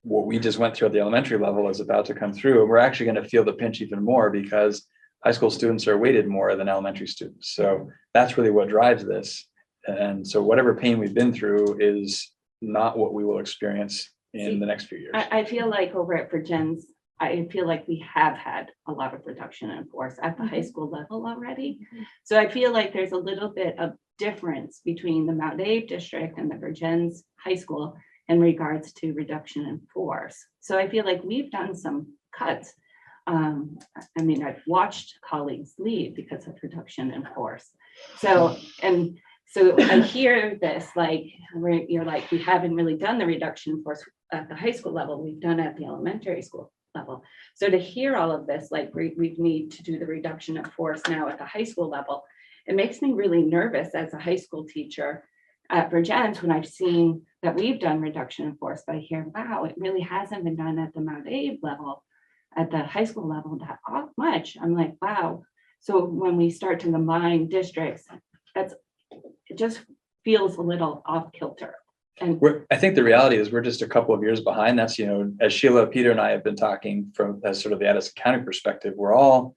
what we just went through at the elementary level is about to come through, and we're actually going to feel the pinch even more because high school students are weighted more than elementary students. So that's really what drives this. And so whatever pain we've been through is not what we will experience in the next few years. I feel like over at Virgin's, I feel like we have had a lot of reduction in force at the high school level already. So I feel like there's a little bit of difference between the Mount Abe district and the Virgin's high school in regards to reduction in force. So I feel like we've done some cuts. I mean, I've watched colleagues leave because of reduction in force. So I hear this, like, you're like, we haven't really done the reduction in force at the high school level, we've done it at the elementary school level. So to hear all of this, like we need to do the reduction of force now at the high school level, it makes me really nervous as a high school teacher at Virgin's when I've seen that we've done reduction in force, but I hear, wow, it really hasn't been done at the Mount Abe level, at the high school level that much. I'm like, wow. So when we start to combine districts, it just feels a little off kilter. And I think the reality is we're just a couple of years behind. That's, as Sheila, Peter, and I have been talking from as sort of the Addison County perspective, we're all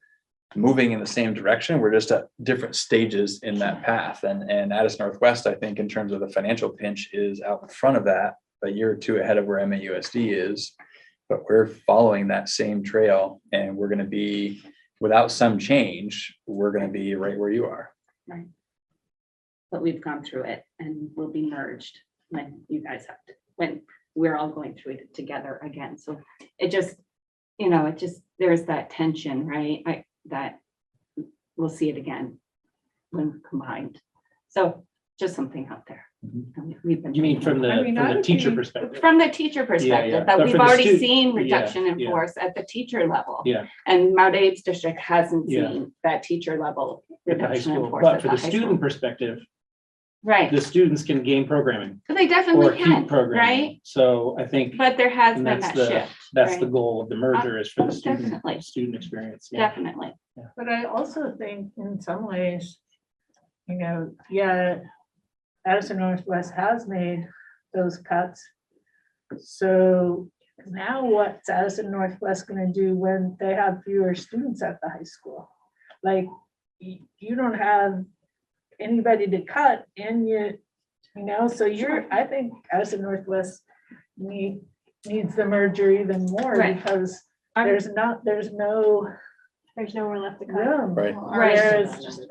moving in the same direction. We're just at different stages in that path. And Addison Northwest, I think, in terms of the financial pinch, is out in front of that, a year or two ahead of where MAUSD is. But we're following that same trail, and we're going to be, without some change, we're going to be right where you are. right. But we've gone through it and we'll be merged when you guys have to, when we're all going through it together again. So it just, there's that tension, right? That we'll see it again when combined. So just something out there. And we've been. You mean from I mean, I the would teacher think- perspective? From the teacher perspective, that But we've for the already student- seen reduction in yeah. force at the teacher level. Yeah. And Mount Abe's district hasn't Yeah. seen that teacher level At the high reduction in school, force. but at for the high student school. perspective, Right, the students can gain programming so they or definitely keep can, programming. right? So I think But there has and been that's that the- shift. that's the right? goal of the merger, is for the Definitely. student experience. Yeah. Definitely. But I also think in some ways, Addison Northwest has made those cuts. So now what's Addison Northwest gonna do when they have fewer students at the high school? Like, you don't have anybody to cut and so I think Addison Northwest needs the merger even more Right. because I'm- there's no There's nowhere left to cut. room. Right. Right. Whereas,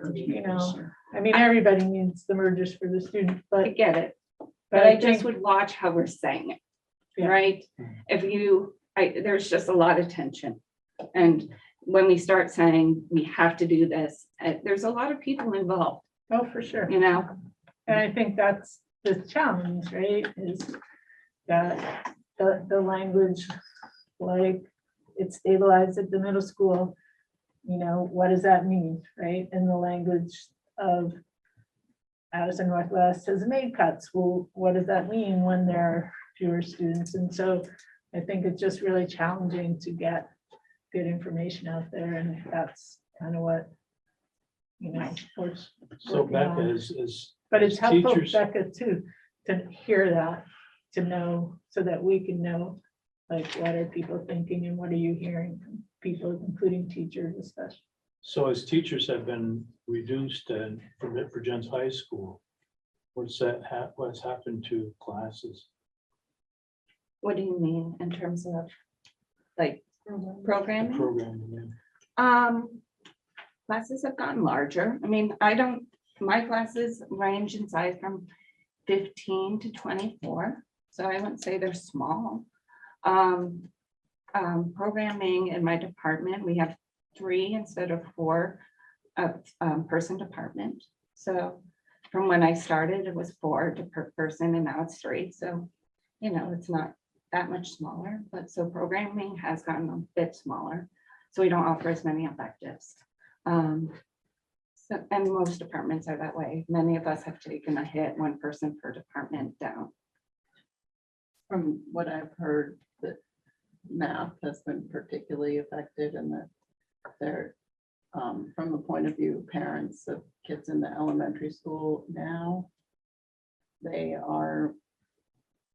everybody needs the mergers for the student, I but get it, but I just think- would watch how we're saying it, Yeah. right? If there's just a lot of tension. And when we start saying we have to do this, there's a lot of people involved, Oh, for sure. you know? And I think that's the challenge, right? Is that the language, like it's stabilized at the middle school, what does that mean, right? And the language of Addison Northwest has made cuts. Well, what does that mean when there are fewer students? And so I think it's just really challenging to get good information out there, and that's kind of what, we're So working on. Becca is. But it's helpful, teachers- Becca, too, to hear that, to know, so that we can know, like, what are people thinking and what are you hearing from people, including teachers especially. So as teachers have been reduced from Virgin's high school, what's happened to classes? What do you mean in terms of like programming? Programming, yeah. Classes have gotten larger. I mean, my classes range in size from 15 to 24, so I wouldn't say they're small. Programming in my department, we have 3 instead of 4 person department. So from when I started, it was 4 per person, and now it's 3. So, it's not that much smaller, but so programming has gotten a bit smaller. So we don't offer as many electives. And most departments are that way. Many of us have taken a hit, 1 person per department down. From what I've heard, that math has been particularly affected, and that they're, from the point of view of parents of kids in the elementary school now, they are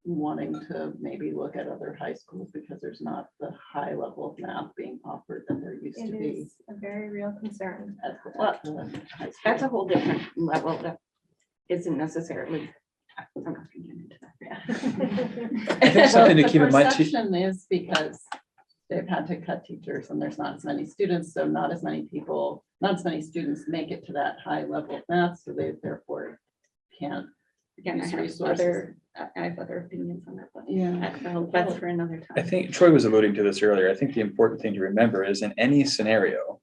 wanting to maybe look at other high schools because there's not the high level of math being offered that there used to It be. is a very real concern. At the Well, high school. That's a whole different level that isn't necessarily. I'm not gonna get into that. I think something to The keep in mind too. perception is because they've had to cut teachers and there's not as many students, so not as many students make it to that high level of math, so they therefore can't. Again, I use have resources. I have other opinions on that, but Yeah. that's for another I time. think Troy was alluding to this earlier. I think the important thing to remember is in any scenario,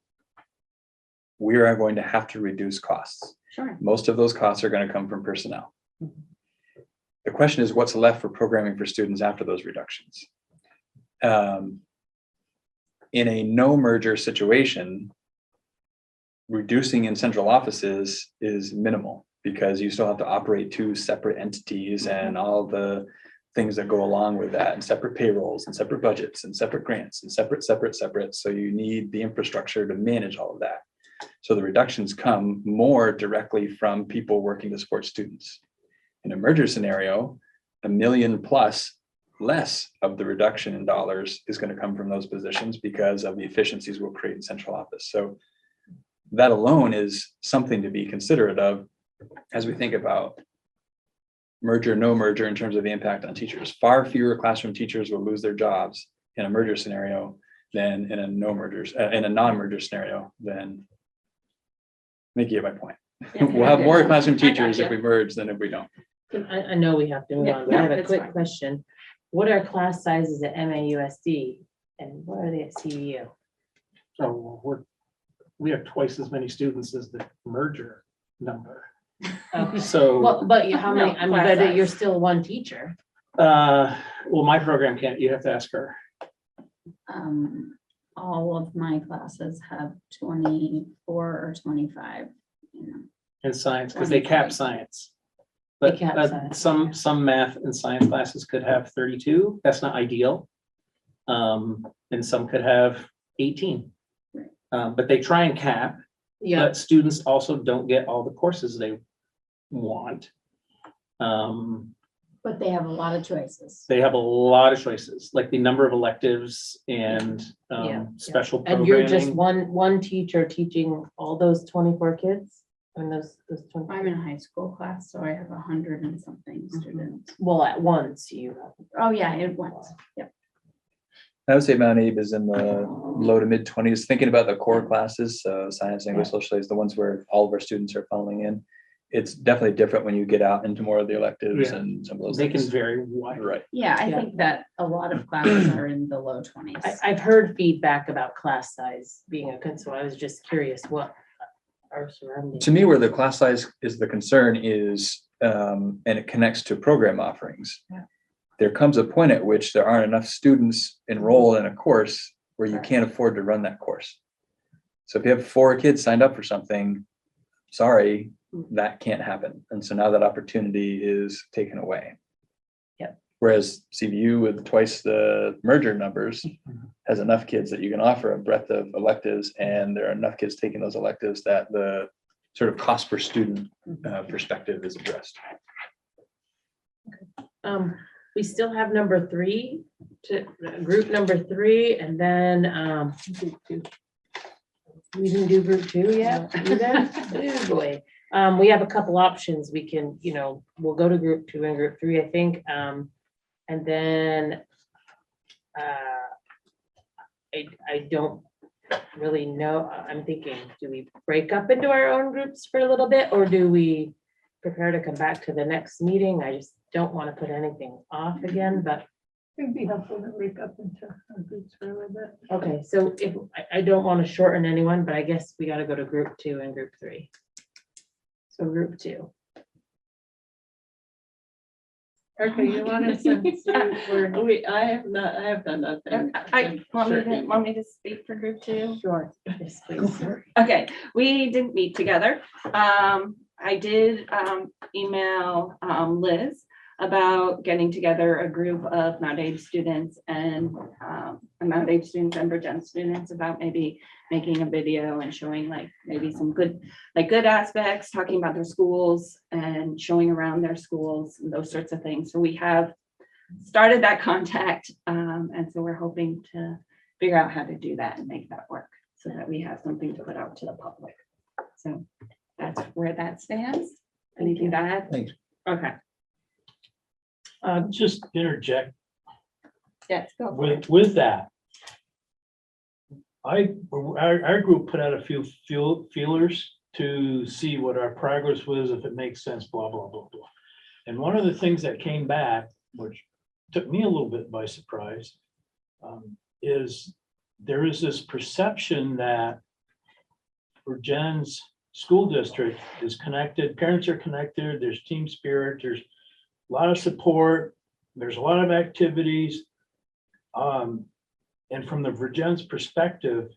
we are going to have to reduce costs. Sure. Most of those costs are going to come from personnel. The question is what's left for programming for students after those reductions. In a no merger situation, reducing in central offices is minimal because you still have to operate two separate entities and all the things that go along with that, and separate payrolls and separate budgets and separate grants and separate. So you need the infrastructure to manage all of that. So the reductions come more directly from people working to support students. In a merger scenario, $1 million plus less of the reduction in dollars is going to come from those positions because of the efficiencies we'll create in central office. So that alone is something to be considerate of as we think about merger, no merger in terms of the impact on teachers. Far fewer classroom teachers will lose their jobs in a merger scenario than in a non-merger scenario than making it my point. We'll have more classroom teachers if we merge than if we don't. I know we have to move Yeah, on, but I have a that's quick fine. question. What are class sizes at MAUSD and what are they at CEU? So we have twice as many students as the merger number. Oh, So, well, but how many, No, I mean, class but you're size. still one teacher. well, my program can't, you have to ask her. All of my classes have 24 or 25. You know. In science, because they cap science. They But cap science, some math and science classes could have 32. That's not ideal. And some could have 18. But they try and cap, Yeah, but students also don't get all the courses they want. But they have a lot of choices. They have a lot of choices, like the number of electives and Yeah. special and you're just programming. one teacher teaching all those 24 kids? And those 20, I'm in a high school class, so I have 100 and something students. well, at once you have. Oh, yeah, it went. Yep. I would say Mount Abe is in the low to mid 20s, thinking about the core classes, science, English, social studies, the ones where all of our students are funneling in. It's definitely different when you get out into more of the electives Yeah. and some of those They can things. vary widely. Right. Yeah, I Yeah. think that a lot of classes are in the low 20s. I've heard feedback about class size being a concern, so I was just curious what our surroundings. To me, where the class size is the concern is, and it connects to program offerings. Yeah. There comes a point at which there aren't enough students enrolled in a course where you can't afford to run that course. So if you have 4 kids signed up for something, sorry, that can't happen. And so now that opportunity is taken away. Yep. Whereas CVU with twice the merger numbers has enough kids that you can offer a breadth of electives, and there are enough kids taking those electives that the sort of cost per student perspective is addressed. We still have number 3 group number 3, and then, we didn't do group 2 yet, you guys? Oh, boy. We have a couple options. We can, we'll go to group 2 and group 3, I think. And then, I don't really know. I'm thinking, do we break up into our own groups for a little bit, or do we prepare to come back to the next meeting? I just don't want to put anything off again, but, It'd be helpful to break up into groups for a little bit. okay, so if, I don't want to shorten anyone, but I guess we got to go to group 2 and group 3. So group 2. Okay, you want to since I have done nothing. Want me to speak for group 2? Sure. Yes, please. Okay, we didn't meet together. I did email Liz about getting together a group of Mount Abe students and Virginia students about maybe making a video and showing like maybe some good aspects, talking about their schools and showing around their schools and those sorts of things. So we have started that contact. And so we're hoping to figure out how to do that and make that work so that we have something to put out to the public. So that's where that stands. Anything to add? Thanks. Okay, Just interject yes, go for it. with that. Our group put out a few feelers to see what our progress was, if it makes sense, blah, blah, blah, blah. And one of the things that came back, which took me a little bit by surprise, is there is this perception that for Jen's school district is connected, parents are connected, there's team spirit, there's a lot of support, there's a lot of activities. And from the Virgin's perspective,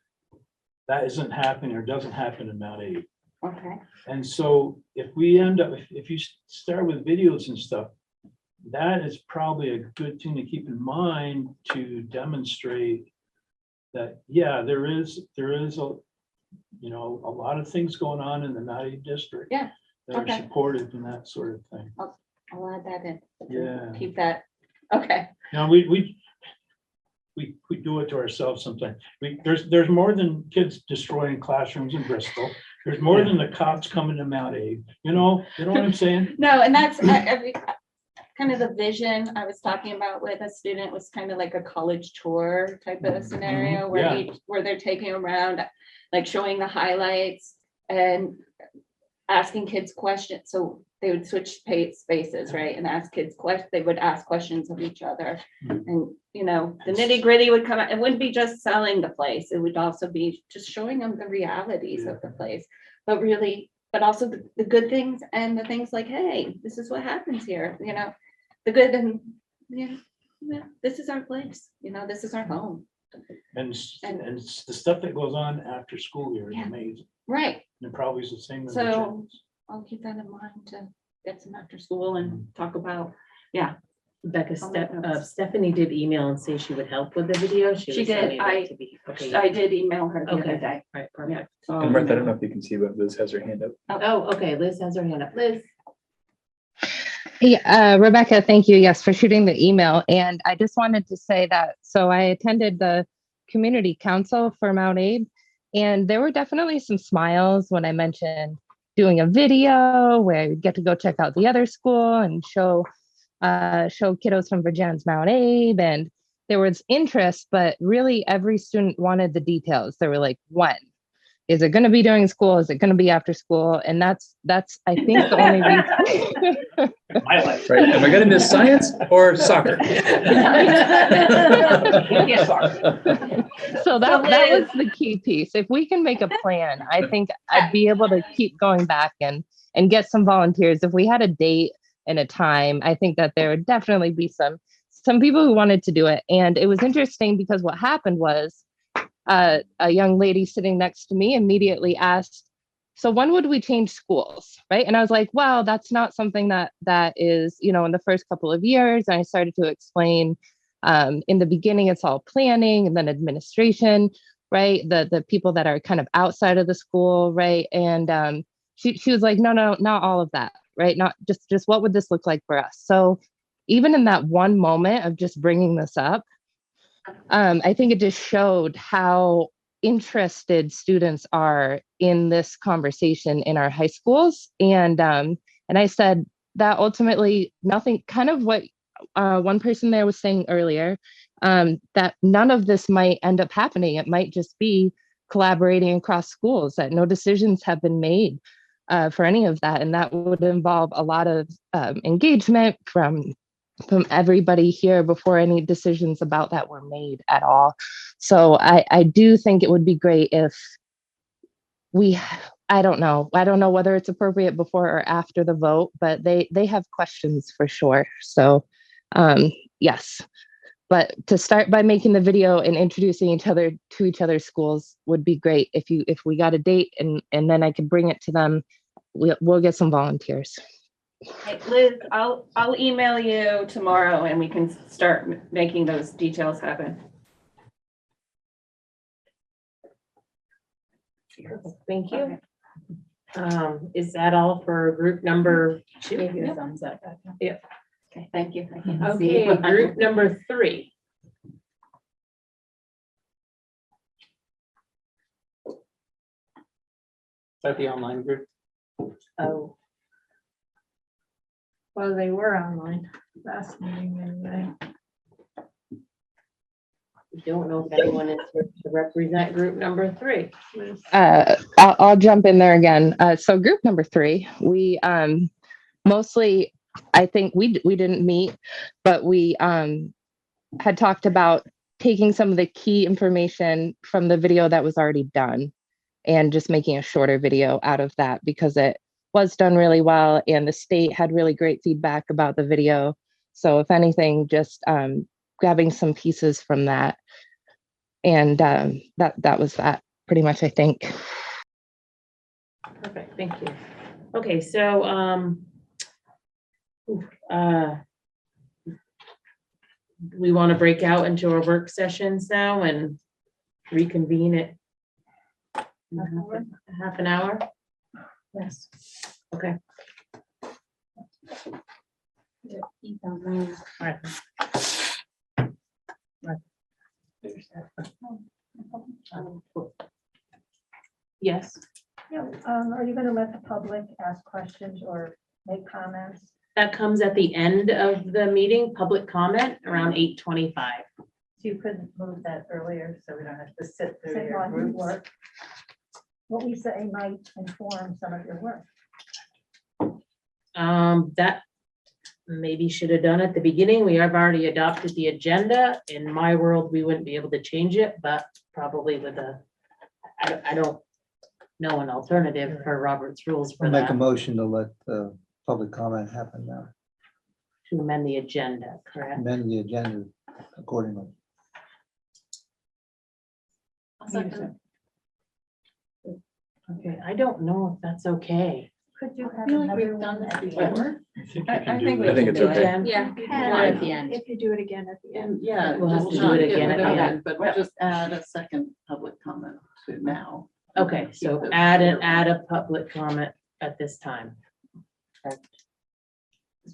that isn't happening or doesn't happen in Mount Aid. Okay, And so if we end up, if you start with videos and stuff, that is probably a good thing to keep in mind to demonstrate that, yeah, there is a, you know, a lot of things going on in the Mount Aid district. Yeah, That are okay. supportive and that sort of thing. I'll add that in. Yeah. Keep that, okay. Now, we do it to ourselves sometimes. There's more than kids destroying classrooms in Bristol. There's more than the cops coming to Mount Aid, you know what I'm saying? No, and that's kind of the vision I was talking about with a student was kind of like a college tour type of scenario where yeah. where they're taking around, like showing the highlights and asking kids questions. So they would switch spaces, right? And ask kids questions. They would ask questions of each other. And, you know, the nitty gritty would come out. It wouldn't be just selling the place. It would also be just showing them the realities of the place, but really, but also the good things and the things like, hey, this is what happens here, you know, the good and, you know, this is our place, you know, this is our home. And the stuff that goes on after school here is Yeah. amazing. Right. And probably is the same. in the So children's. I'll keep that in mind to get some after school and talk about, Becca, I'll make notes. Stephanie did email and say she would help with the video. She was did. sending it to me. Okay. I did email her the other Okay. day. Right, perfect. So I'll And Martha, I don't email know if you can see, but Liz has her hand up. Oh, okay, Liz has her hand up. Liz. Yeah, Rebecca, thank you, yes, for shooting the email. And I just wanted to say that, so I attended the community council for Mount Aid, and there were definitely some smiles when I mentioned doing a video where you get to go check out the other school and show kiddos from Virgin's Mount Aid. And there was interest, but really every student wanted the details. They were like, when? Is it going to be during school? Is it going to be after school? And that's I think the only reason. My life. Right, am I gonna miss science or soccer? So that was the key piece. If we can make a plan, I think I'd be able to keep going back and get some volunteers. If we had a date and a time, I think that there would definitely be some people who wanted to do it. And it was interesting because what happened was a young lady sitting next to me immediately asked, so when would we change schools, right? And I was like, well, that's not something that is, you know, in the first couple of years. And I started to explain in the beginning, it's all planning and then administration, right? The people that are kind of outside of the school, right? And she was like, no, not all of that, right? Not just what would this look like for us? So even in that one moment of just bringing this up, I think it just showed how interested students are in this conversation in our high schools. And I said that ultimately nothing, kind of what one person there was saying earlier, that none of this might end up happening. It might just be collaborating across schools, that no decisions have been made for any of that. And that would involve a lot of engagement from everybody here before any decisions about that were made at all. So I do think it would be great if I don't know whether it's appropriate before or after the vote, but they have questions for sure. So yes, but to start by making the video and introducing each other to each other's schools would be great. If we got a date and then I could bring it to them, we'll get some volunteers. Hey, Liz, I'll email you tomorrow and we can start making those details happen. Thank you. Is that all for group number 2? Give you a thumbs up. Yeah. Okay, thank you. I can't see. Okay, group number 3. Is that the online group? Oh. Well, they were online last meeting anyway. We don't know if anyone is here to represent group number 3. I'll jump in there again. So group number 3, we mostly, I think we didn't meet, but we had talked about taking some of the key information from the video that was already done and just making a shorter video out of that because it was done really well and the state had really great feedback about the video. So if anything, just grabbing some pieces from that. And that was that pretty much, I think. Perfect, thank you. Okay, so we want to break out into our work sessions now and reconvene at half an hour? Yes. Okay. Right. Yes, Yeah, are you gonna let the public ask questions or make comments? that comes at the end of the meeting, public comment around 8:25. So you couldn't move that earlier, so we don't have to sit through Say your on your groups. work. What we say might inform some of your work. That maybe should have done at the beginning. We have already adopted the agenda. In my world, we wouldn't be able to change it, but probably with I don't know an alternative for Robert's rules for I'll make a that, motion to let public comment happen now, to amend the agenda, correct? amend the agenda accordingly. I'll second. Okay, I don't know if that's okay. Could you I have feel like another we've done one this at the before. end? I think we I think can it's do okay. it. Yeah. If at the end. you do it again at the end. Yeah. We'll have just to do not it get again rid at of the it, end. But just add a second public comment to now. Okay, so Keep it add clear. a public comment at this time. Correct.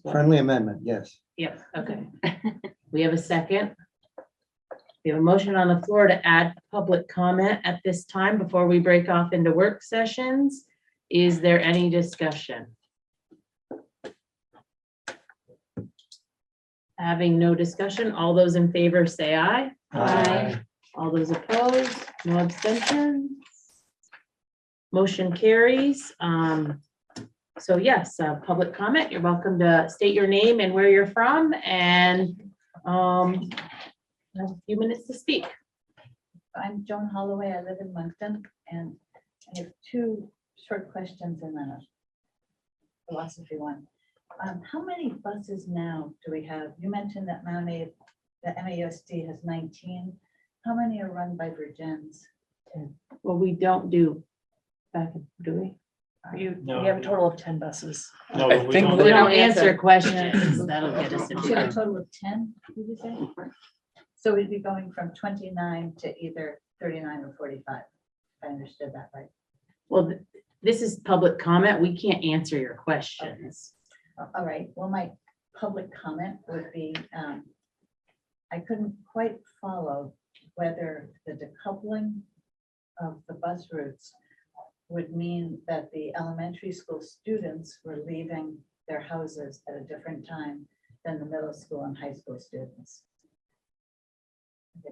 Friendly amendment, yes. Yep, okay. We have a second. We have a motion on the floor to add public comment at this time before we break off into work sessions. Is there any discussion? Having no discussion, all those in favor say aye. Aye. All those opposed, no abstentions. Motion carries. So yes, public comment, you're welcome to state your name and where you're from and have a few minutes to speak. I'm Joan Holloway. I live in Moncton and I have 2 short questions and then a philosophy one. How many buses now do we have? You mentioned that the MAUSD has 19. How many are run by Virgins? Well, we don't do back, do we? No. We have a total of 10 buses. No, I we think don't. We don't answer questions. That'll get us in You have a trouble. total of 10, did you say? So we'd be going from 29 to either 39 or 45. If I understood that right. Well, this is public comment. We can't answer your questions. All right, well, my public comment would be, I couldn't quite follow whether the decoupling of the bus routes would mean that the elementary school students were leaving their houses at a different time than the middle school and high school students.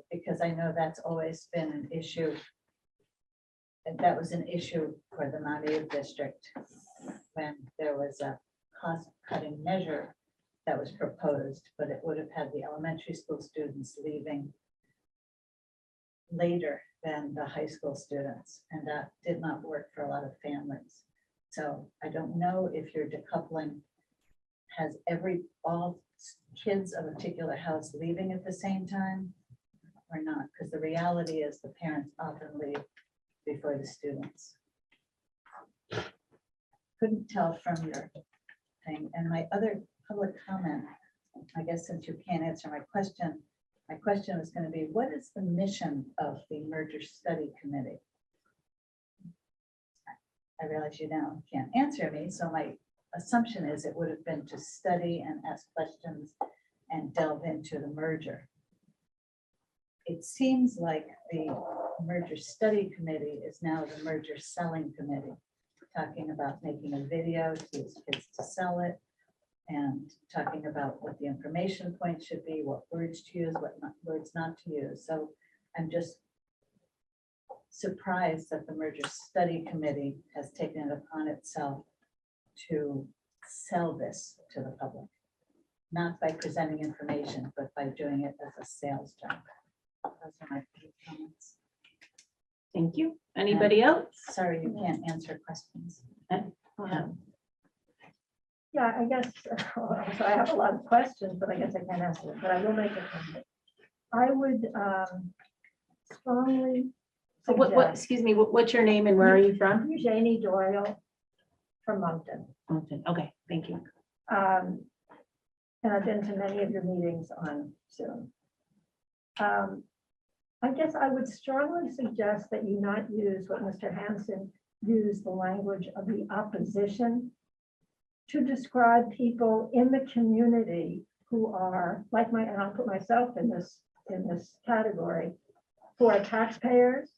Because I know that's always been an issue. And that was an issue for the Mount Airy district when there was a cost-cutting measure that was proposed, but it would have had the elementary school students leaving later than the high school students, and that did not work for a lot of families. So I don't know if your decoupling has all kids of a particular house leaving at the same time or not, because the reality is the parents often leave before the students. Couldn't tell from your thing. And my other public comment, I guess since you can't answer my question was going to be, what is the mission of the merger study committee? I realize you now can't answer me, so my assumption is it would have been to study and ask questions and delve into the merger. It seems like the merger study committee is now the merger selling committee, talking about making a video to use kids to sell it, and talking about what the information point should be, what words to use, what words not to use. So I'm just surprised that the merger study committee has taken it upon itself to sell this to the public, not by presenting information, but by doing it as a sales job. Those are my few comments. Thank you. Anybody else? Sorry, you can't answer questions. Yeah, I guess, so I have a lot of questions, but I guess I can't answer them, but I will make a comment. I would strongly So what, excuse me, what's your name and where are you from? Janie Doyle from Moncton. Moncton. Okay, thank you. And I've been to many of your meetings on Zoom. I guess I would strongly suggest that you not use what Mr. Hanson used, the language of the opposition, to describe people in the community who are like and I'll put myself in this category, who are taxpayers,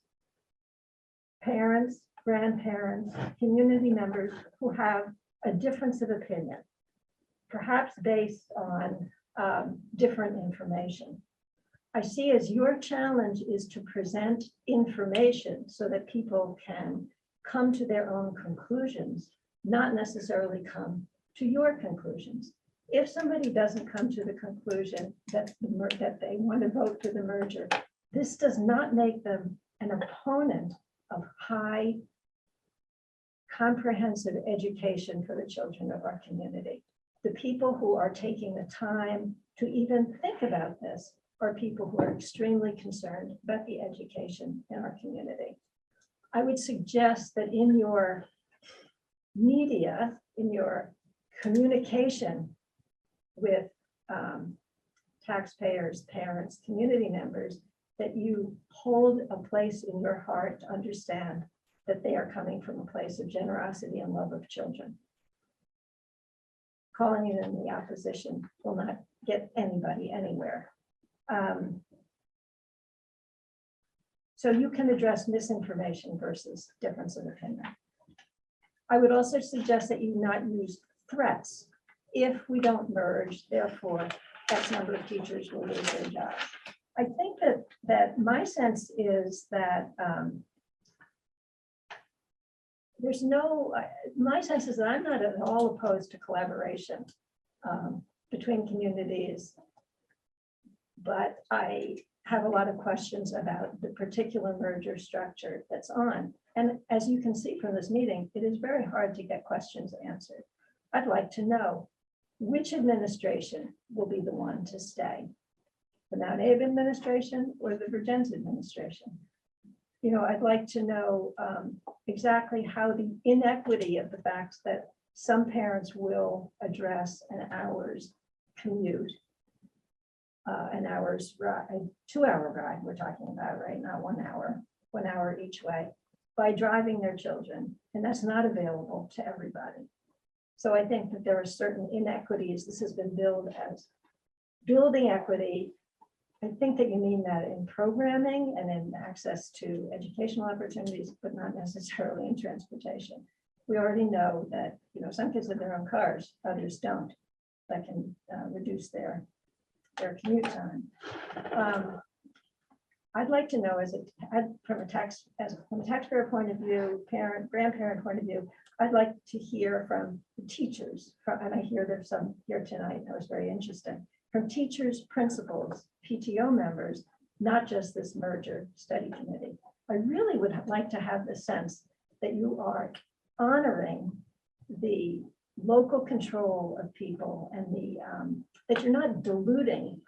parents, grandparents, community members who have a difference of opinion, perhaps based on different information. I see as your challenge is to present information so that people can come to their own conclusions, not necessarily come to your conclusions. If somebody doesn't come to the conclusion that they want to vote for the merger, this does not make them an opponent of high comprehensive education for the children of our community. The people who are taking the time to even think about this are people who are extremely concerned about the education in our community. I would suggest that in your media, in your communication with taxpayers, parents, community members, that you hold a place in your heart to understand that they are coming from a place of generosity and love of children. Calling it in the opposition will not get anybody anywhere. So you can address misinformation versus difference of opinion. I would also suggest that you not use threats. If we don't merge, therefore, X number of teachers will lose their jobs. I think that my sense is that my sense is that I'm not at all opposed to collaboration between communities, but I have a lot of questions about the particular merger structure that's on. And as you can see from this meeting, it is very hard to get questions answered. I'd like to know which administration will be the one to stay, the Mount Abe administration or the Virgins administration. You know, I'd like to know exactly how the inequity of the facts that some parents will address an hour's commute, an hour's ride, a 2-hour ride we're talking about, right? Not 1 hour, 1 hour each way, by driving their children. And that's not available to everybody. So I think that there are certain inequities. This has been billed as building equity. I think that you mean that in programming and in access to educational opportunities, but not necessarily in transportation. We already know that, you know, some kids have their own cars, others don't. That can reduce their commute time. I'd like to know, from a taxpayer point of view, grandparent point of view, I'd like to hear from the teachers, and I hear there's some here tonight. That was very interesting. From teachers, principals, PTO members, not just this merger study committee. I really would like to have the sense that you are honoring the local control of people and that you're not diluting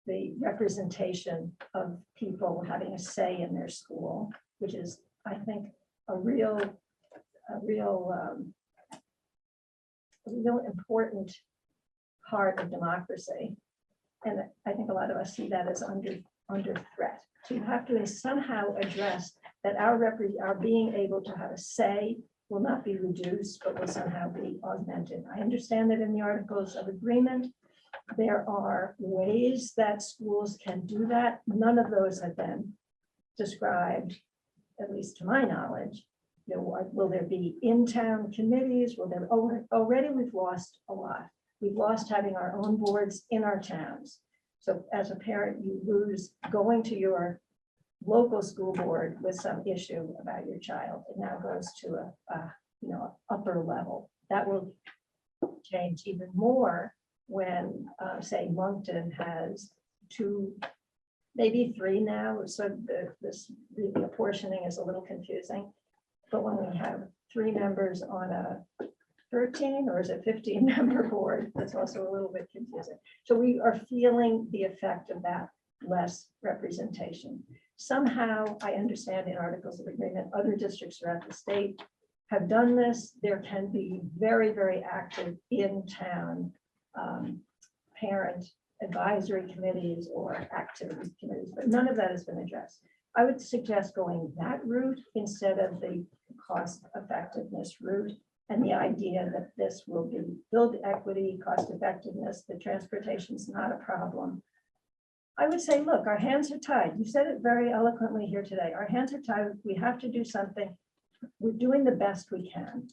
the representation of people having a say in their school, which is, I think, a real important part of democracy. And I think a lot of us see that as under threat. So you have to somehow address that our being able to have a say will not be reduced, but will somehow be augmented. I understand that in the Articles of Agreement, there are ways that schools can do that. None of those have been described, at least to my knowledge. You know, will there be in-town committees? Will there, already we've lost a lot. We've lost having our own boards in our towns. So as a parent, you lose going to your local school board with some issue about your child. It now goes to a you know, upper level. That will change even more when, say, Moncton has 2, maybe 3 now. So the apportioning is a little confusing. But when we have 3 members on a 13 or is it 15 member board, that's also a little bit confusing. So we are feeling the effect of that less representation. Somehow, I understand in Articles of Agreement, other districts throughout the state have done this. There can be very, very active in-town parent advisory committees or activity committees, but none of that has been addressed. I would suggest going that route instead of the cost effectiveness route, and the idea that this will be build equity, cost effectiveness, the transportation is not a problem. I would say, look, our hands are tied. You said it very eloquently here today. Our hands are tied. We have to do something. We're doing the best we can,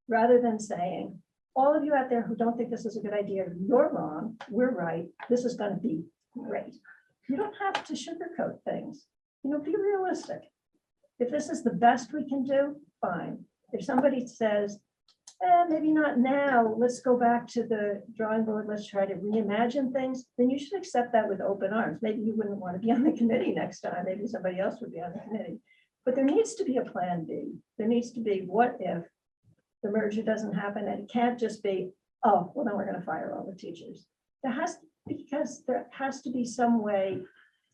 rather than saying, all of you out there who don't think this is a good idea, you're wrong, we're right, this is going to be great. You don't have to sugarcoat things. You know, be realistic. If this is the best we can do, fine. If somebody says, maybe not now, let's go back to the drawing board, let's try to reimagine things, then you should accept that with open arms. Maybe you wouldn't want to be on the committee next time, maybe somebody else would be on the committee. But there needs to be a plan B. There needs to be, what if the merger doesn't happen? And it can't just be, oh, well, then we're going to fire all the teachers. There has to be some way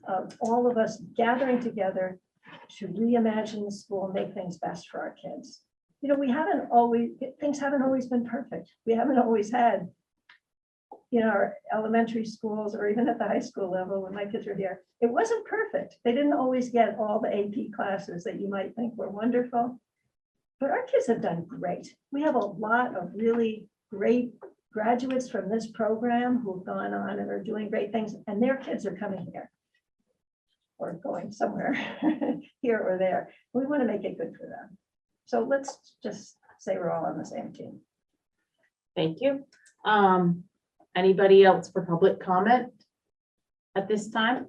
of all of us gathering together to reimagine the school and make things best for our kids. You know, things haven't always been perfect. We haven't always had, you know, our elementary schools or even at the high school level when my kids were here, it wasn't perfect. They didn't always get all the AP classes that you might think were wonderful, but our kids have done great. We have a lot of really great graduates from this program who've gone on and are doing great things, and their kids are coming here or going somewhere here or there. We want to make it good for them. So let's just say we're all on the same team. Thank you. Anybody else for public comment at this time?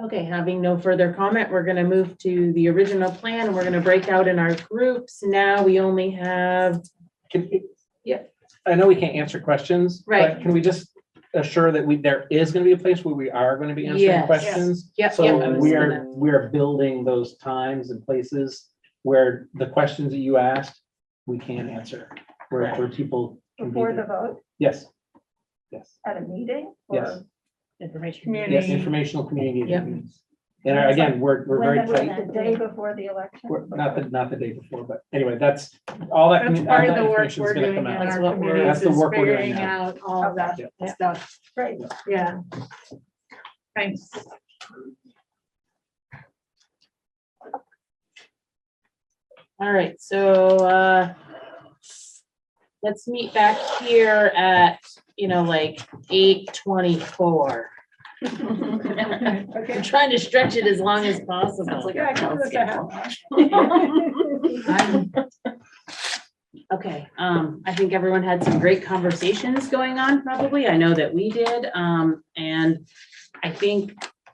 Okay, having no further comment, we're going to move to the original plan and we're going to break out in our groups. Now we only have, yeah. I know we can't answer questions, Right. but can we just assure that there is going to be a place where we are going to be answering Yes. questions? Yep, So yep, I was we gonna- are building those times and places where the questions that you asked, we can answer, where people can be Before the there. vote Yes. Yes. at a meeting? Or Yes. Information. Yes, informational community. Yep. meetings. And again, we're very when tight. the day before the election? We're not the day before, but anyway, that's all that. That's all part that of the work information is we're gonna doing in come out. That's our what we're- committees, that's the is work we're doing figuring now. out all of that Yeah. stuff. Great. Yeah. Thanks. All right, so let's meet back here at, like 8:24. I'm trying to stretch it as long as possible. Yeah, I can do this. Okay, I think everyone had some great conversations going on, probably. I know that we did. And I think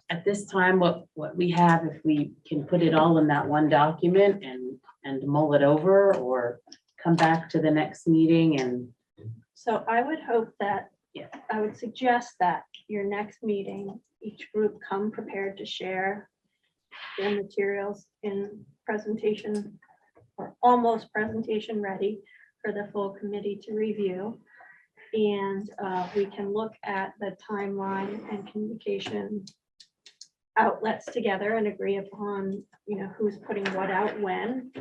at this time, what we have, if we can put it all in that one document and mull it over or come back to the next meeting and. So I would hope that, Yeah. I would suggest that your next meeting, each group come prepared to share their materials in presentation or almost presentation ready for the full committee to review. And we can look at the timeline and communication outlets together and agree upon, who's putting what out when.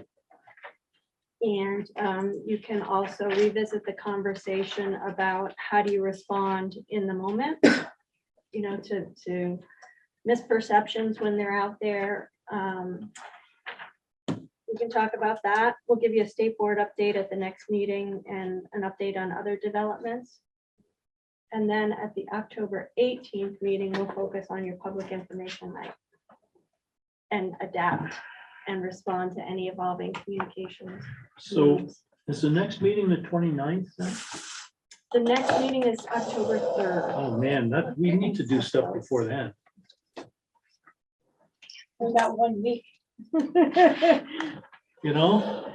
And you can also revisit the conversation about how do you respond in the moment, to misperceptions when they're out there. We can talk about that. We'll give you a state board update at the next meeting and an update on other developments. And then at the October 18th meeting, we'll focus on your public information night and adapt and respond to any evolving communications. So needs. is the next meeting the 29th then? The next meeting is October 3rd. Oh, man, that, we need to do stuff before then. We got 1 week. You know?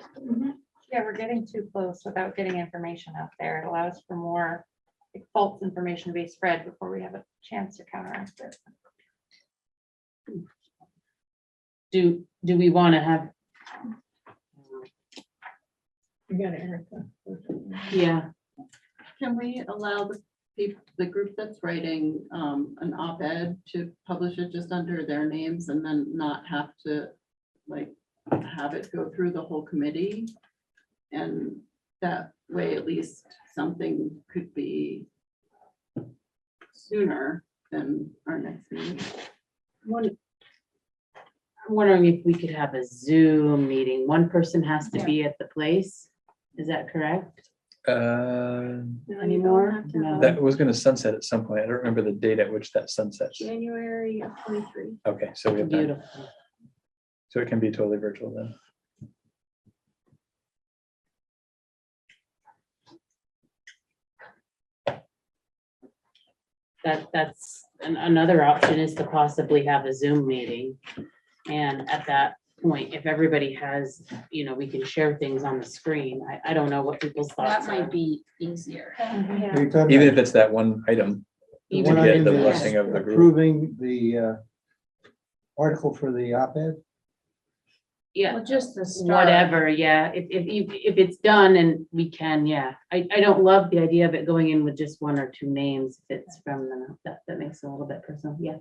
Yeah, we're getting too close without getting information out there. It allows for more like, false information to be spread before we have a chance to counteract it. Do we want to have, You got it, Erica. yeah, Can we allow the group that's writing an op-ed to publish it just under their names and then not have to like have it go through the whole committee? And that way, at least something could be sooner than our next meeting. I'm wondering if we could have a Zoom meeting. One person has to be at the place. Is that correct? No, you don't Anymore? have to No. have That was gonna sunset at some point. I don't remember the date at which that sunsets. January of 23. Okay, so we have time. Beautiful. So it can be totally virtual then. That's another option is to possibly have a Zoom meeting. And at that point, if everybody has, we can share things on the screen. I don't know what people's That thoughts might are. be easier. Yeah. You're talking Even about if it's that one item, the Even one get item the is blessing of the group. approving the article for the op-ed. Yeah, Well, just the start. whatever, yeah. If it's done and we can, yeah. I don't love the idea of it going in with just one or two names. If it's from them, that makes it a little bit personal, yeah.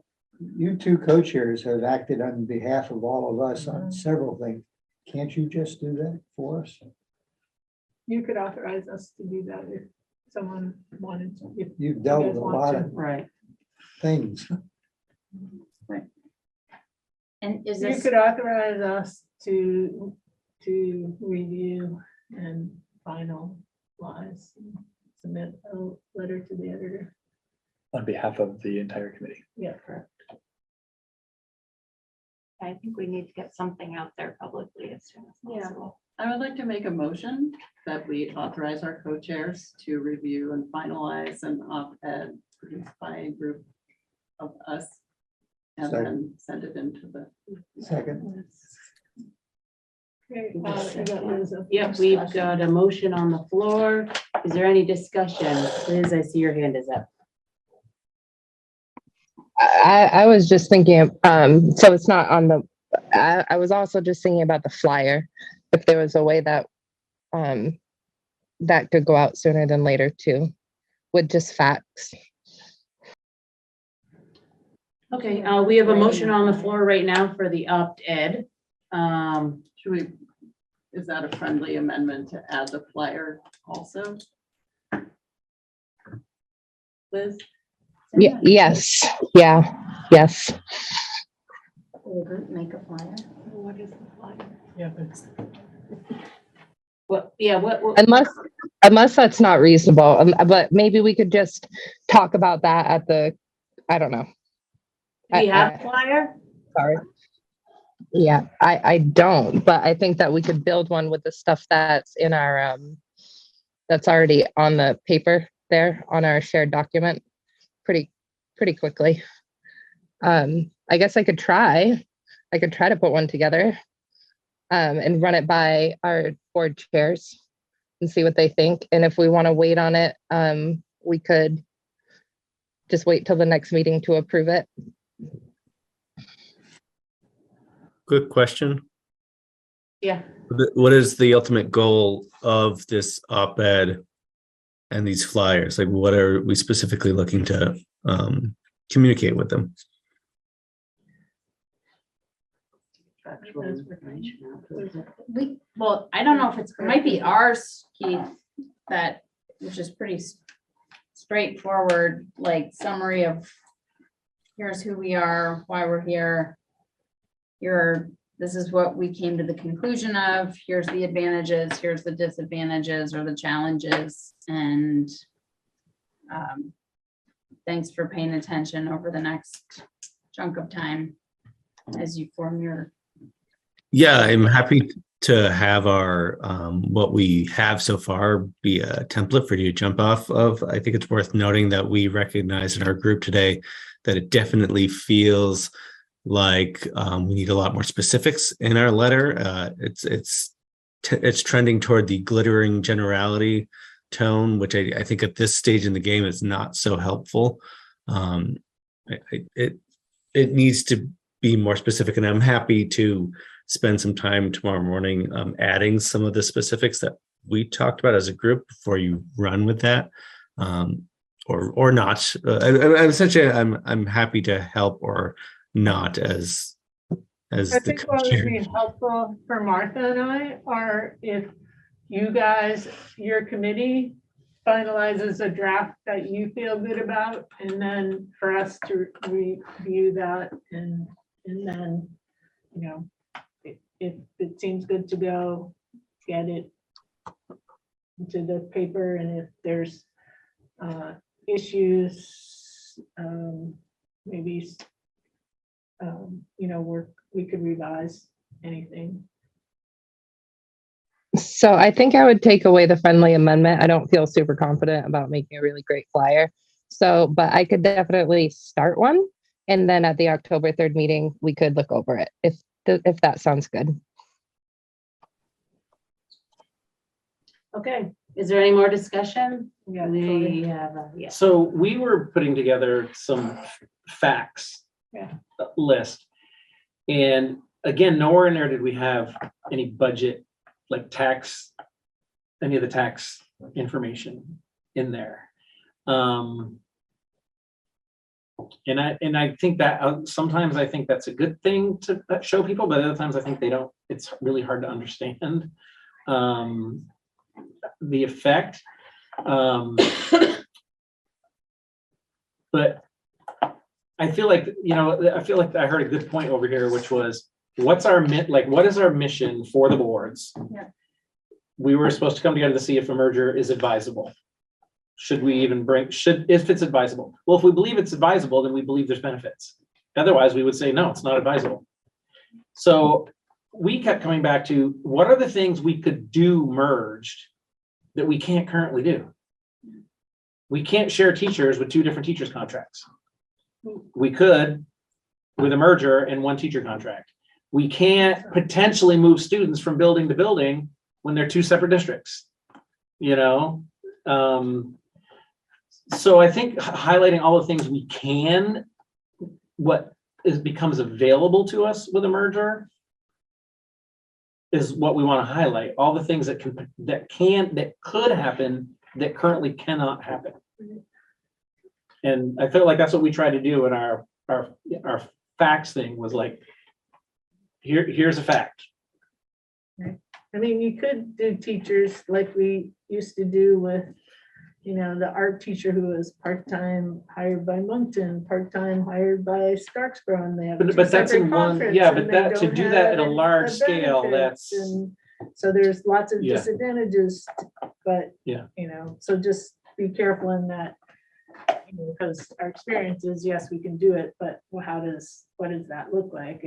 You two co-chairs have acted on behalf of all of us on several things. Can't you just do that for us? You could authorize us to do that if someone wanted to. If You've dealt with a lot of Right. things. And is You this, could authorize us to review and finalize, submit a letter to the editor. on behalf of the entire committee. Yeah, correct. I think we need to get something out there publicly as soon as Yeah. possible. I would like to make a motion that we authorize our co-chairs to review and finalize an op-ed produced by a group of us and then send it into the. Second, Okay, I got Liz up. Yep, we've got a motion on the floor. Is there any discussion? Liz, I see your hand is up. I was just thinking, so it's not on the, I was also just thinking about the flyer. If there was a way that, that could go out sooner than later too, with just facts. Okay, we have a motion on the floor right now for the opt-ed. Should we, is that a friendly amendment to add the flyer also? Liz? Yes, yes. will the group make a flyer? What is the flyer? Yeah, but What, Unless that's not reasonable, but maybe we could just talk about that at the, I don't know. do you have a flyer? Sorry. Yeah, I don't, but I think that we could build one with the stuff that's in our, that's already on the paper there on our shared document pretty quickly. I guess I could try to put one together and run it by our board chairs and see what they think. And if we want to wait on it, we could just wait till the next meeting to approve it. Quick question. Yeah. What is the ultimate goal of this op-ed and these flyers? Like, what are we specifically looking to communicate with them? Well, I don't know if it might be ours, Keith, that, which is pretty straightforward, like summary of here's who we are, why we're here. Here are this is what we came to the conclusion of, here's the advantages, here's the disadvantages or the challenges, and thanks for paying attention over the next chunk of time as you form your. Yeah, I'm happy to have our what we have so far be a template for you to jump off of. I think it's worth noting that we recognize in our group today that it definitely feels like we need a lot more specifics in our letter. It's trending toward the glittering generality tone, which I think at this stage in the game is not so helpful. It needs to be more specific, and I'm happy to spend some time tomorrow morning adding some of the specifics that we talked about as a group before you run with that, or not. Essentially, I'm happy to help or not as I the think what would co-chair. be helpful for Martha and I are if you guys, your committee finalizes a draft that you feel good about, and then for us to review that and then, you know, if it seems good to go, get it into the paper, and if there's issues, maybe you know, we could revise anything. So I think I would take away the friendly amendment. I don't feel super confident about making a really great flyer. So, but I could definitely start one. And then at the October 3rd meeting, we could look over it if that sounds good. Okay, is there any more discussion? Yeah, We have, yes. So we were putting together some facts list. And again, nowhere in there did we have any budget, like tax, any of the tax information in there. And I think that sometimes I think that's a good thing to show people, but other times I think they don't, it's really hard to understand the effect. But I feel like, you know, I feel like I heard a good point over here, which was, what is our mission for the boards? Yeah. We were supposed to come together to see if a merger is advisable. Should we even if it's advisable? Well, if we believe it's advisable, then we believe there's benefits. Otherwise, we would say, no, it's not advisable. So we kept coming back to, what are the things we could do merged that we can't currently do? We can't share teachers with two different teachers contracts. We could with a merger and one teacher contract. We can't potentially move students from building to building when they're two separate districts, you know? So I think highlighting all the things we can, what becomes available to us with a merger is what we want to highlight. All the things that could happen that currently cannot happen. And I feel like that's what we try to do in our facts thing, was like, here's a fact. I mean, you could do teachers like we used to do with, you know, the art teacher who was part-time hired by Moncton, part-time hired by Starksboro, and they have. But that's in one, yeah, but that, to do that at a large scale, that's. And so there's lots of Yeah. disadvantages, but, Yeah. you know, so just be careful in that. Because our experience is, yes, we can do it, but what does that look like?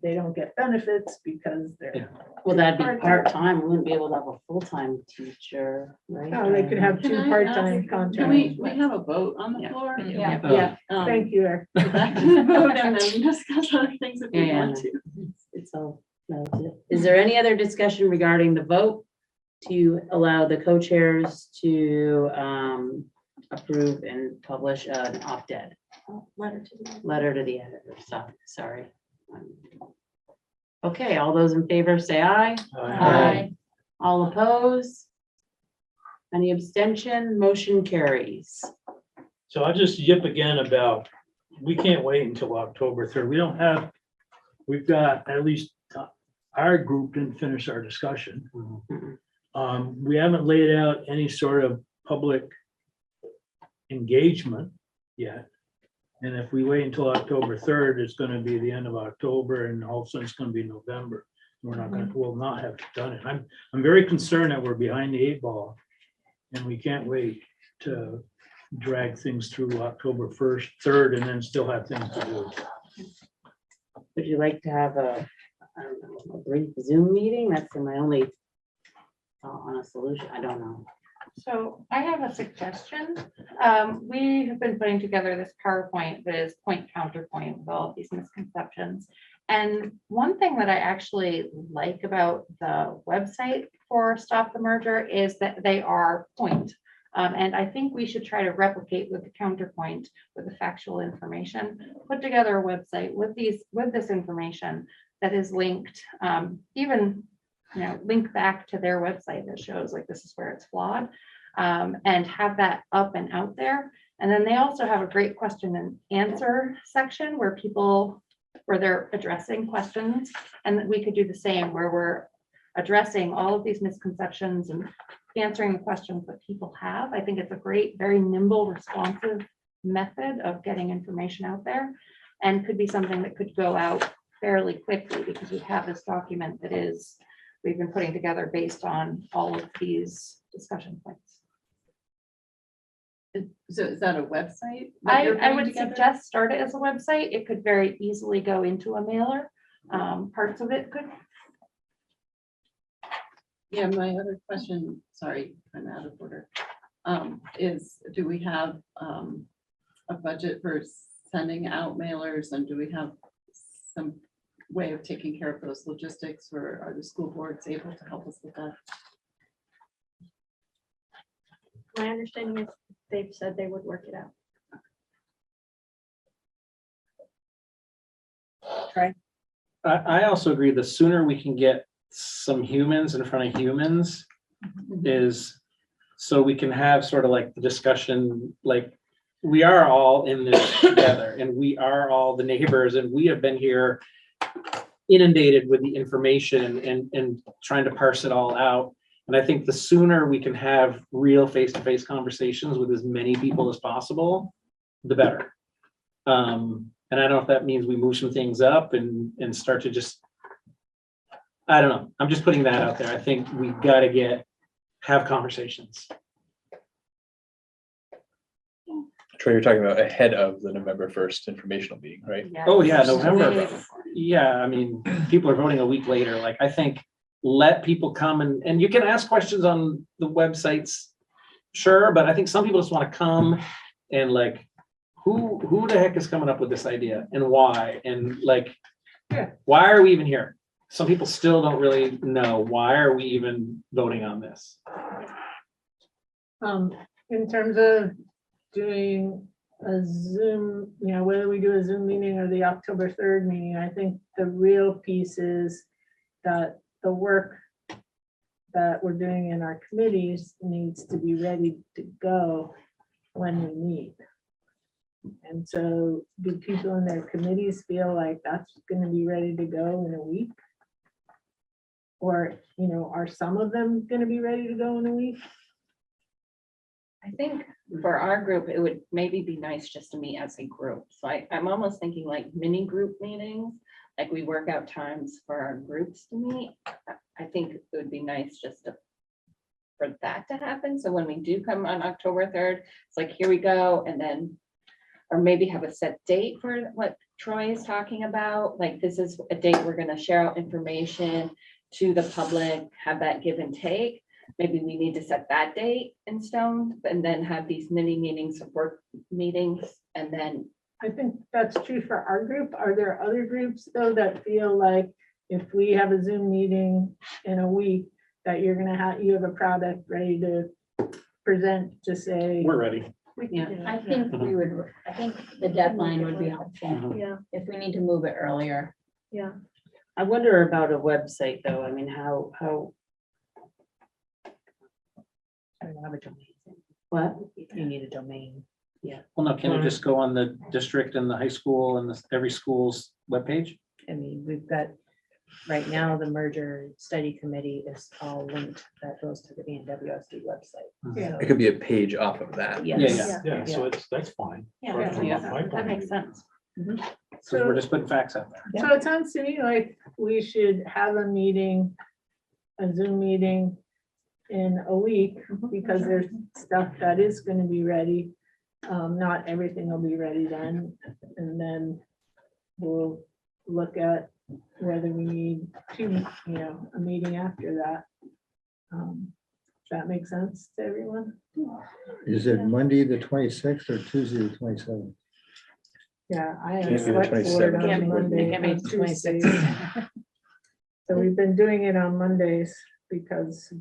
They don't get benefits because they're. Well, that'd be part-time. We wouldn't be able to have a full-time teacher, right? Oh, they could have two Can I part-time ask, contracts. we have a vote on the Yeah. floor? Yeah. Thank you, Eric. Vote and then discuss other things if we Yeah. want to. It's all relative. Is there any other discussion regarding the vote to allow the co-chairs to approve and publish an op-ed letter to the editor? Sorry. Okay, all those in favor say aye. Aye. All opposed? Any abstention? Motion carries. So I'll just yip again about, we can't wait until October 3rd. We've got, at least our group didn't finish our discussion. We haven't laid out any sort of public engagement yet. And if we wait until October 3rd, it's gonna be the end of October and all of a sudden it's gonna be November. We're not gonna, we'll not have done it. I'm very concerned that we're behind the 8 ball. And we can't wait to drag things through October 1st, 3rd, and then still have things to do. Would you like to have I don't know, a brief Zoom meeting? That's my only thought on a solution. I don't know. So I have a suggestion. We have been putting together this PowerPoint that is point counterpoint with all of these misconceptions. And one thing that I actually like about the website for Stop the Merger is that they are point. And I think we should try to replicate with the counterpoint with the factual information, put together a website with this information that is linked, even, link back to their website that shows like this is where it's flawed, and have that up and out there. And then they also have a great question and answer section where they're addressing questions, and we could do the same where we're addressing all of these misconceptions and answering the questions that people have. I think it's a great, very nimble, responsive method of getting information out there, and could be something that could go out fairly quickly because we have this document we've been putting together based on all of these discussion points. So is that a website? I would suggest start it as a website. It could very easily go into a mailer. Parts of it could. Yeah, my other question, sorry, I'm out of order, is do we have a budget for sending out mailers, and do we have some way of taking care of those logistics, or are the school boards able to help us with that? My understanding is they've said they would work it out. I also agree, the sooner we can get some humans in front of humans is so we can have sort of like the discussion, like we are all in this together and we are all the neighbors and we have been here inundated with the information and trying to parse it all out. And I think the sooner we can have real face-to-face conversations with as many people as possible, the better. And I don't know if that means we move some things up and start to just, I don't know. I'm just putting that out there. I think we've got to have conversations. Troy, you're talking about ahead of the November 1st informational meeting, right? Oh, yeah, November. Yeah, I mean, people are voting a week later. Like, I think let people come and you can ask questions on the websites, sure, but I think some people just want to come and like, who the heck is coming up with this idea and why? And like, why are we even here? Some people still don't really know, why are we even voting on this? In terms of doing a Zoom, whether we do a Zoom meeting or the October 3rd meeting, I think the real piece is that the work that we're doing in our committees needs to be ready to go when we meet. And so do people in their committees feel like that's going to be ready to go in a week? Or, are some of them going to be ready to go in a week? I think for our group, it would maybe be nice just to meet as a group. So I'm almost thinking like mini group meetings, like we work out times for our groups to meet. I think it would be nice just for that to happen. So when we do come on October 3rd, it's like, here we go. And then, or maybe have a set date for what Troy is talking about. Like, this is a date we're going to share out information to the public, have that give and take. Maybe we need to set that date in stone and then have these mini meetings, work meetings, and then. I think that's true for our group. Are there other groups though that feel like if we have a Zoom meeting in a week, that you have a product ready to present to say? We're ready. Yeah, I think I think the deadline would be helpful Yeah, if we need to move it earlier. yeah. I wonder about a website though. I mean, how. I don't have a domain. What? You need a domain. Yeah. Well, no, can it just go on the district and the high school and every school's webpage? I mean, we've got right now, the merger study committee is all linked, that goes to the ANWSD website. Yeah. It could be a page off of that. Yes. Yeah, so that's fine. Yeah, From yeah, my point that of makes view. sense. So we're just putting facts out there. So it sounds to me like we should have a meeting, a Zoom meeting in a week, because there's stuff that is gonna be ready. Not everything will be ready then, and then we'll look at whether we need a meeting after that. Does that make sense to everyone? Is it Monday, the 26th or Tuesday, the 27th? Yeah, I have Can't be a the select board 27th. on Can't be- Monday, can't be on the Tuesdays. 26th. So we've been doing it on Mondays because,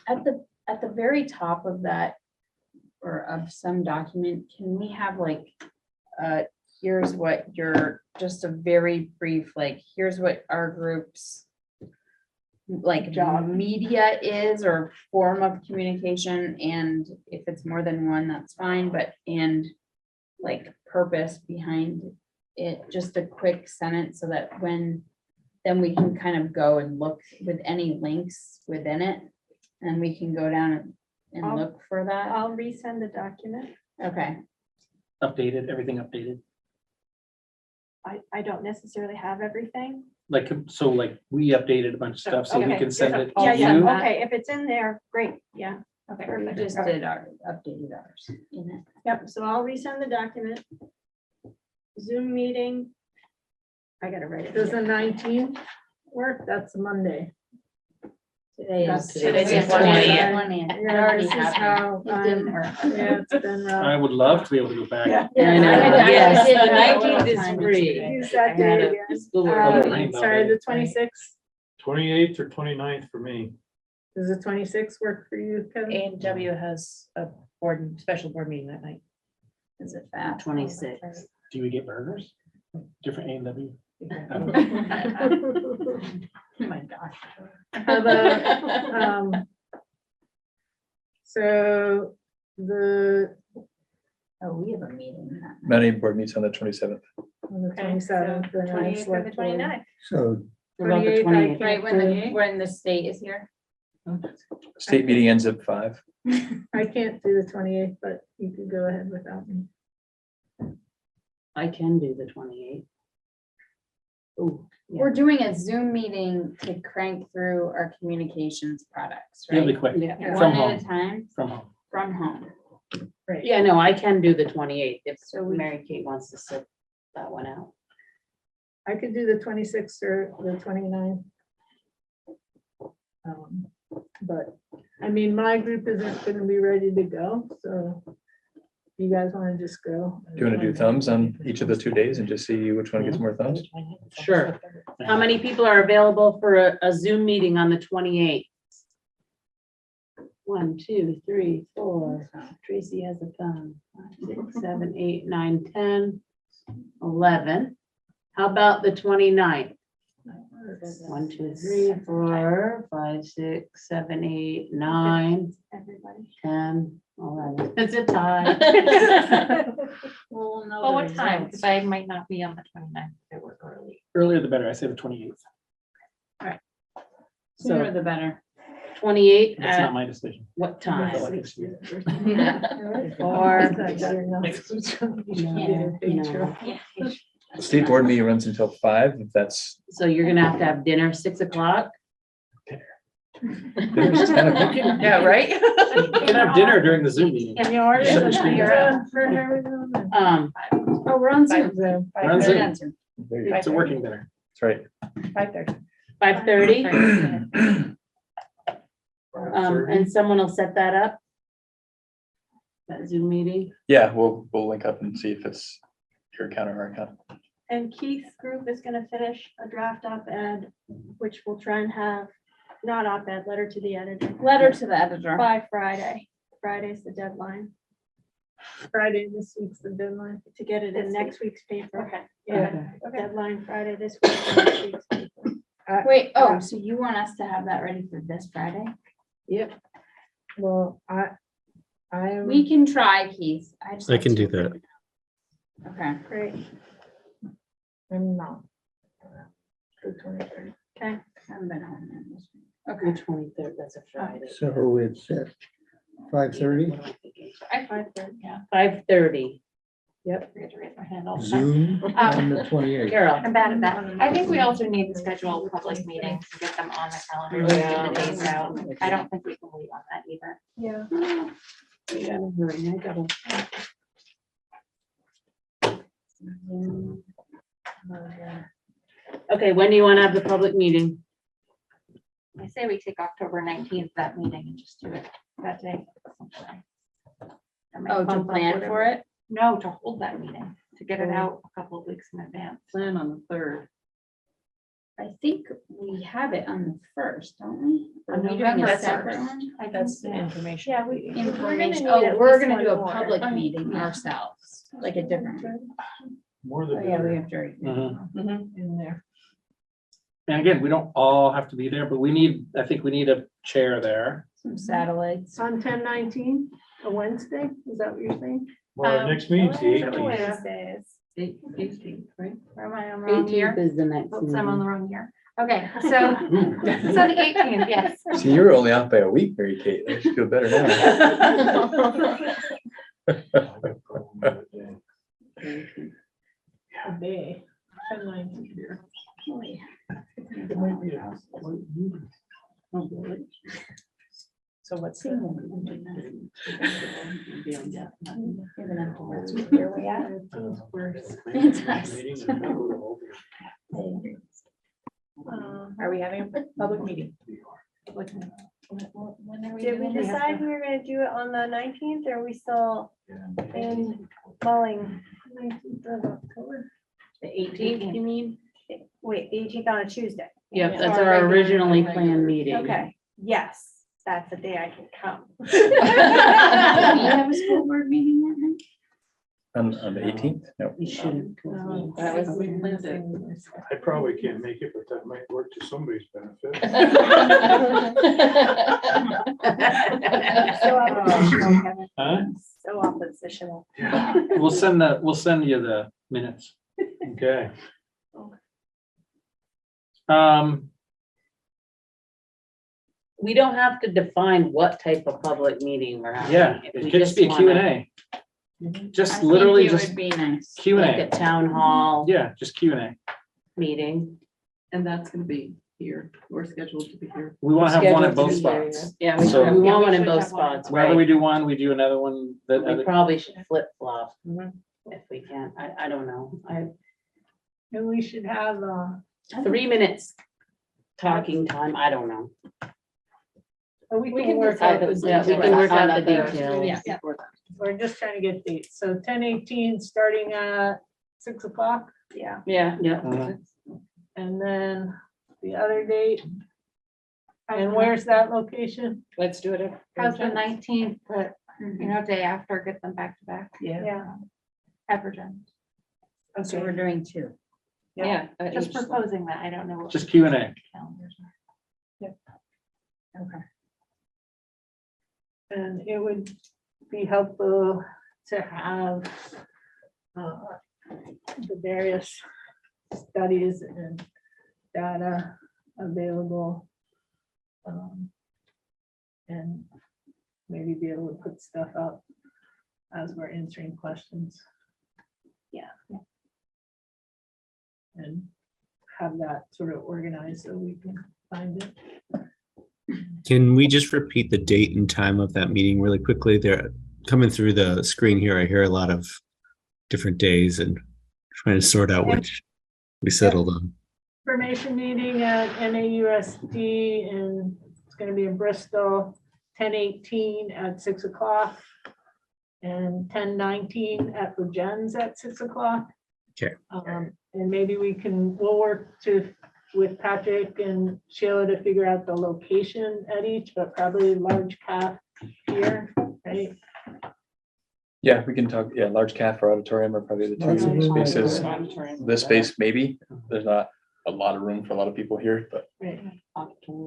At the very top of that, or of some document, can we have like, here's what just a very brief, like, here's what our group's like Job. media is, or form of communication, and if it's more than one, that's fine, but, and like purpose behind it, just a quick sentence, so that then we can kind of go and look with any links within it, and we can go down and I'll- look for that. I'll resend the document. Okay, Updated, everything updated. I don't necessarily have everything. Like, so like we updated a bunch of stuff, so we Okay. can send it Yeah, to yeah, you. okay, if it's in there, great, yeah. Okay, we perfect. just All right. did our, updated ours in it. Yep, so I'll resend the document. Zoom meeting. I gotta write it. does the here. 19th work? That's Monday. Today is. Today's Today's the 20th. It Yeah, already this is happened. how, It didn't I'm- work. yeah, it's been I rough. would love to be able to go back. Yeah. I know, I yes, did the that a little 19th is time free. today. Use I that had day a again. school board Right. meeting. Sorry, the 26th, 28th or 29th for me. does the 26th work for you, Kevin? ANW has a special board meeting that night. Is it fat? 26. Do we get burgers? Different A&W? Oh my gosh. How about, so the, Oh, we have a meeting. that night. Planning board meets on the 27th. on the Okay, 27th. so then I 28th or the select board. 29th. So What about the 28th, I 28th? Right, when the state is here. State meeting ends at 5. I can't do the 28th, but you could go ahead without me. I can do the 28th. Oh, We're doing a Zoom meeting to crank through our communications products, Really right? quick, yeah. from One at a home, time, from home. from home. Yeah, no, I can do the 28th if So we- Mary Kate wants to sit that one out. I could do the 26th or the 29th. But, I mean, my group isn't gonna be ready to go, so you guys wanna just go? Do you want to do thumbs on each of the 2 days and just see which one gets more thumbs? Sure. How many people are available for a Zoom meeting on the 28th? 1, 2, 3, 4. Tracy has a thumb. 5, 6, 7, 8, 9, 10, 11. How about the 29th? 1, 2, 3, 4, 5, 6, 7, 8, 9, Everybody. 10, 11. It's a tie. Well, Well, what time? Because I might not be on the 29th if I work early. Earlier the better, I say the 28th. Sooner So the better. 28 That's not at my decision. what I feel time? like it's you. Or- Or. State board meeting runs until 5, if that's, So you're gonna have to have dinner 6 o'clock? there's 10 o'clock. Yeah, right? You can have dinner during the Zoom meeting. Can you order Shut the your screen pizza for everyone? Oh, we're on Zoom. We're on Zoom. There you go. It's a working dinner. That's right. 5:30? 5:30. And someone will set that up? That Zoom meeting? Yeah, we'll link up and see if it's your account or our account. And Keith's group is gonna finish a draft op-ed, which we'll try and have, not op-ed, letter to the editor. Letter to the editor. By Friday. Friday's the deadline Friday, this week's the deadline. to get it in This next week's paper. Okay. Yeah, deadline Friday this week. for next week's paper. Wait, oh, so you want us to have that ready for this Friday? Yep. Well, I'm. We can try, Keith. just I have can to- do that. Okay. Great. I'm not. Okay. Haven't been home yet this week. The Okay. 23rd, that's a Friday. So it's at 5:30, I find that, yeah. 5:30. I forget to raise my hand all the time. Zoom on the 28th. Carol. I'm bad at that. I think we also need to schedule public meetings to get them on the calendar, Yeah. get the dates out. I don't think we can wait on that either. Yeah. Okay, when do you want to have the public meeting? I say we take October 19th, that meeting, and just do it that day. Oh, to plan for it? No, to hold that meeting, to get it out a couple of weeks in advance. Plan on the 3rd. I think we have it on the first, don't we? Are On we doing November a separate 1st. one? I think That's so. the information. Yeah, we. we're gonna Information, need oh, at we're least gonna do a one more. public meeting ourselves, like a different one. More Oh, than. yeah, we have to. In there. And again, we don't all have to be there, but I think we need a chair there. Some satellites. On 10/19, a Wednesday, is that what you're saying? Well, our next meeting's the 18th. Wednesdays. 18th, right? Or am I on the wrong 18th year? is the next Oops, I'm on the meeting. wrong year. Okay, so the 18th, yes. See, you were only off by a week, Mary Kate. I should feel better now. A day. 10/19. So what's the? Where we at? Are we having a public meeting? When are we Did we doing this? decide we were gonna do it on the 19th, or are we still in mulling? 19th of October. The 18th, you mean? Wait, the 18th on a Tuesday? Yep, that's our originally planned meeting. Okay, yes, that's the day I can come. Do we have a school board meeting that night? On the 18th? No. You shouldn't. That was, we planned it. I probably can't make it, but that might work to somebody's benefit. So oppositional, Kevin. Huh? So oppositional. We'll send you the minutes. Okay. We don't have to define what type of public meeting we're having. Yeah, If it we could just be a wanna- Q&A. I Just think literally it just would be nice. Q&A. Like a town hall Yeah, just Q&A. meeting. And that's gonna be here. We're scheduled to be here. We want to have one at Scheduled both to be here, spots. Yeah, we So- should- we Yeah, want we one in should both have one. spots, Whether right? we do one, we do another one. That We other, probably should flip flop Mhm. if we can. I don't know. And we should have, 3 minutes talking time. I don't know. we can work out the Yeah, we can work out the details. details. Yeah. We're just trying to get dates. So 10/18, starting at 6 o'clock. Yeah. Yeah, yeah. Mhm. And then the other date. And where's that location? Let's do it. How's the 19th, but, day after, get them back to back. Yeah. Everton. So we're doing two. Yeah. Just proposing that. I don't know. what just Q&A. calendars are. Okay. And it would be helpful to have the various studies and data available. And maybe be able to put stuff up as we're answering questions. Yeah. And have that sort of organized so we can find it. Can we just repeat the date and time of that meeting really quickly? They're coming through the screen here. I hear a lot of different days and trying to sort out which we settled on. Information meeting at MAUSD, and it's gonna be in Bristol, 10/18 at 6 o'clock. And 10/19 at Virgin's at 6 o'clock. Okay. And maybe we'll work with Patrick and Sheila to figure out the location at each, but probably large cap here, right? Yeah, we can talk, large calf or auditorium are probably the two spaces. This space, maybe, there's not a lot of room for a lot of people here, but Right.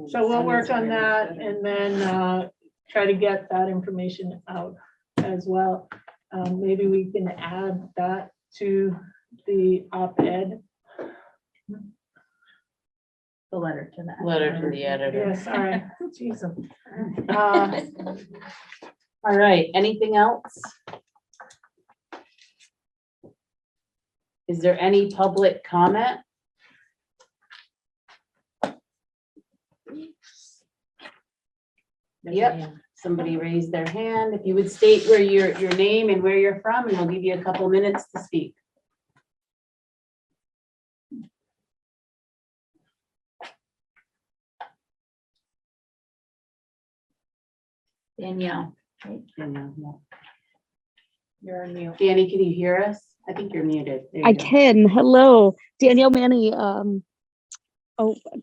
So we'll work on that and then try to get that information out as well. Maybe we can add that to the op-ed. The letter to that. Letter to the editor. Yes, all right. Jeez. All right, anything else? Is there any public comment? Yep, somebody raised their hand. If you would state where your name and where you're from, and we'll give you a couple minutes to speak. Danielle. Danielle, yeah. You're on mute. Danny, can you hear us? I think you're muted. There you I go. can. Hello, Danielle Manny.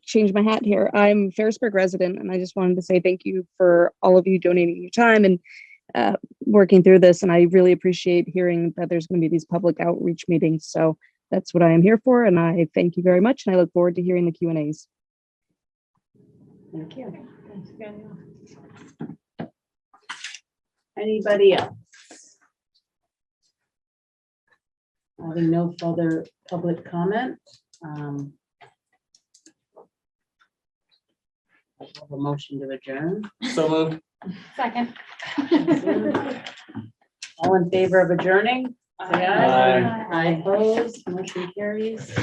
Change my hat here. I'm Ferrisburg resident, and I just wanted to say thank you for all of you donating your time and working through this. And I really appreciate hearing that there's going to be these public outreach meetings. So that's what I am here for, and I thank you very much. And I look forward to hearing the Q&As. Thank you. Thanks, Daniel. Anybody else? Having no further public comment. I have a motion to adjourn. So moved. Second. All in favor of adjourning? Say aye. Aye. Aye opposed, motion carries.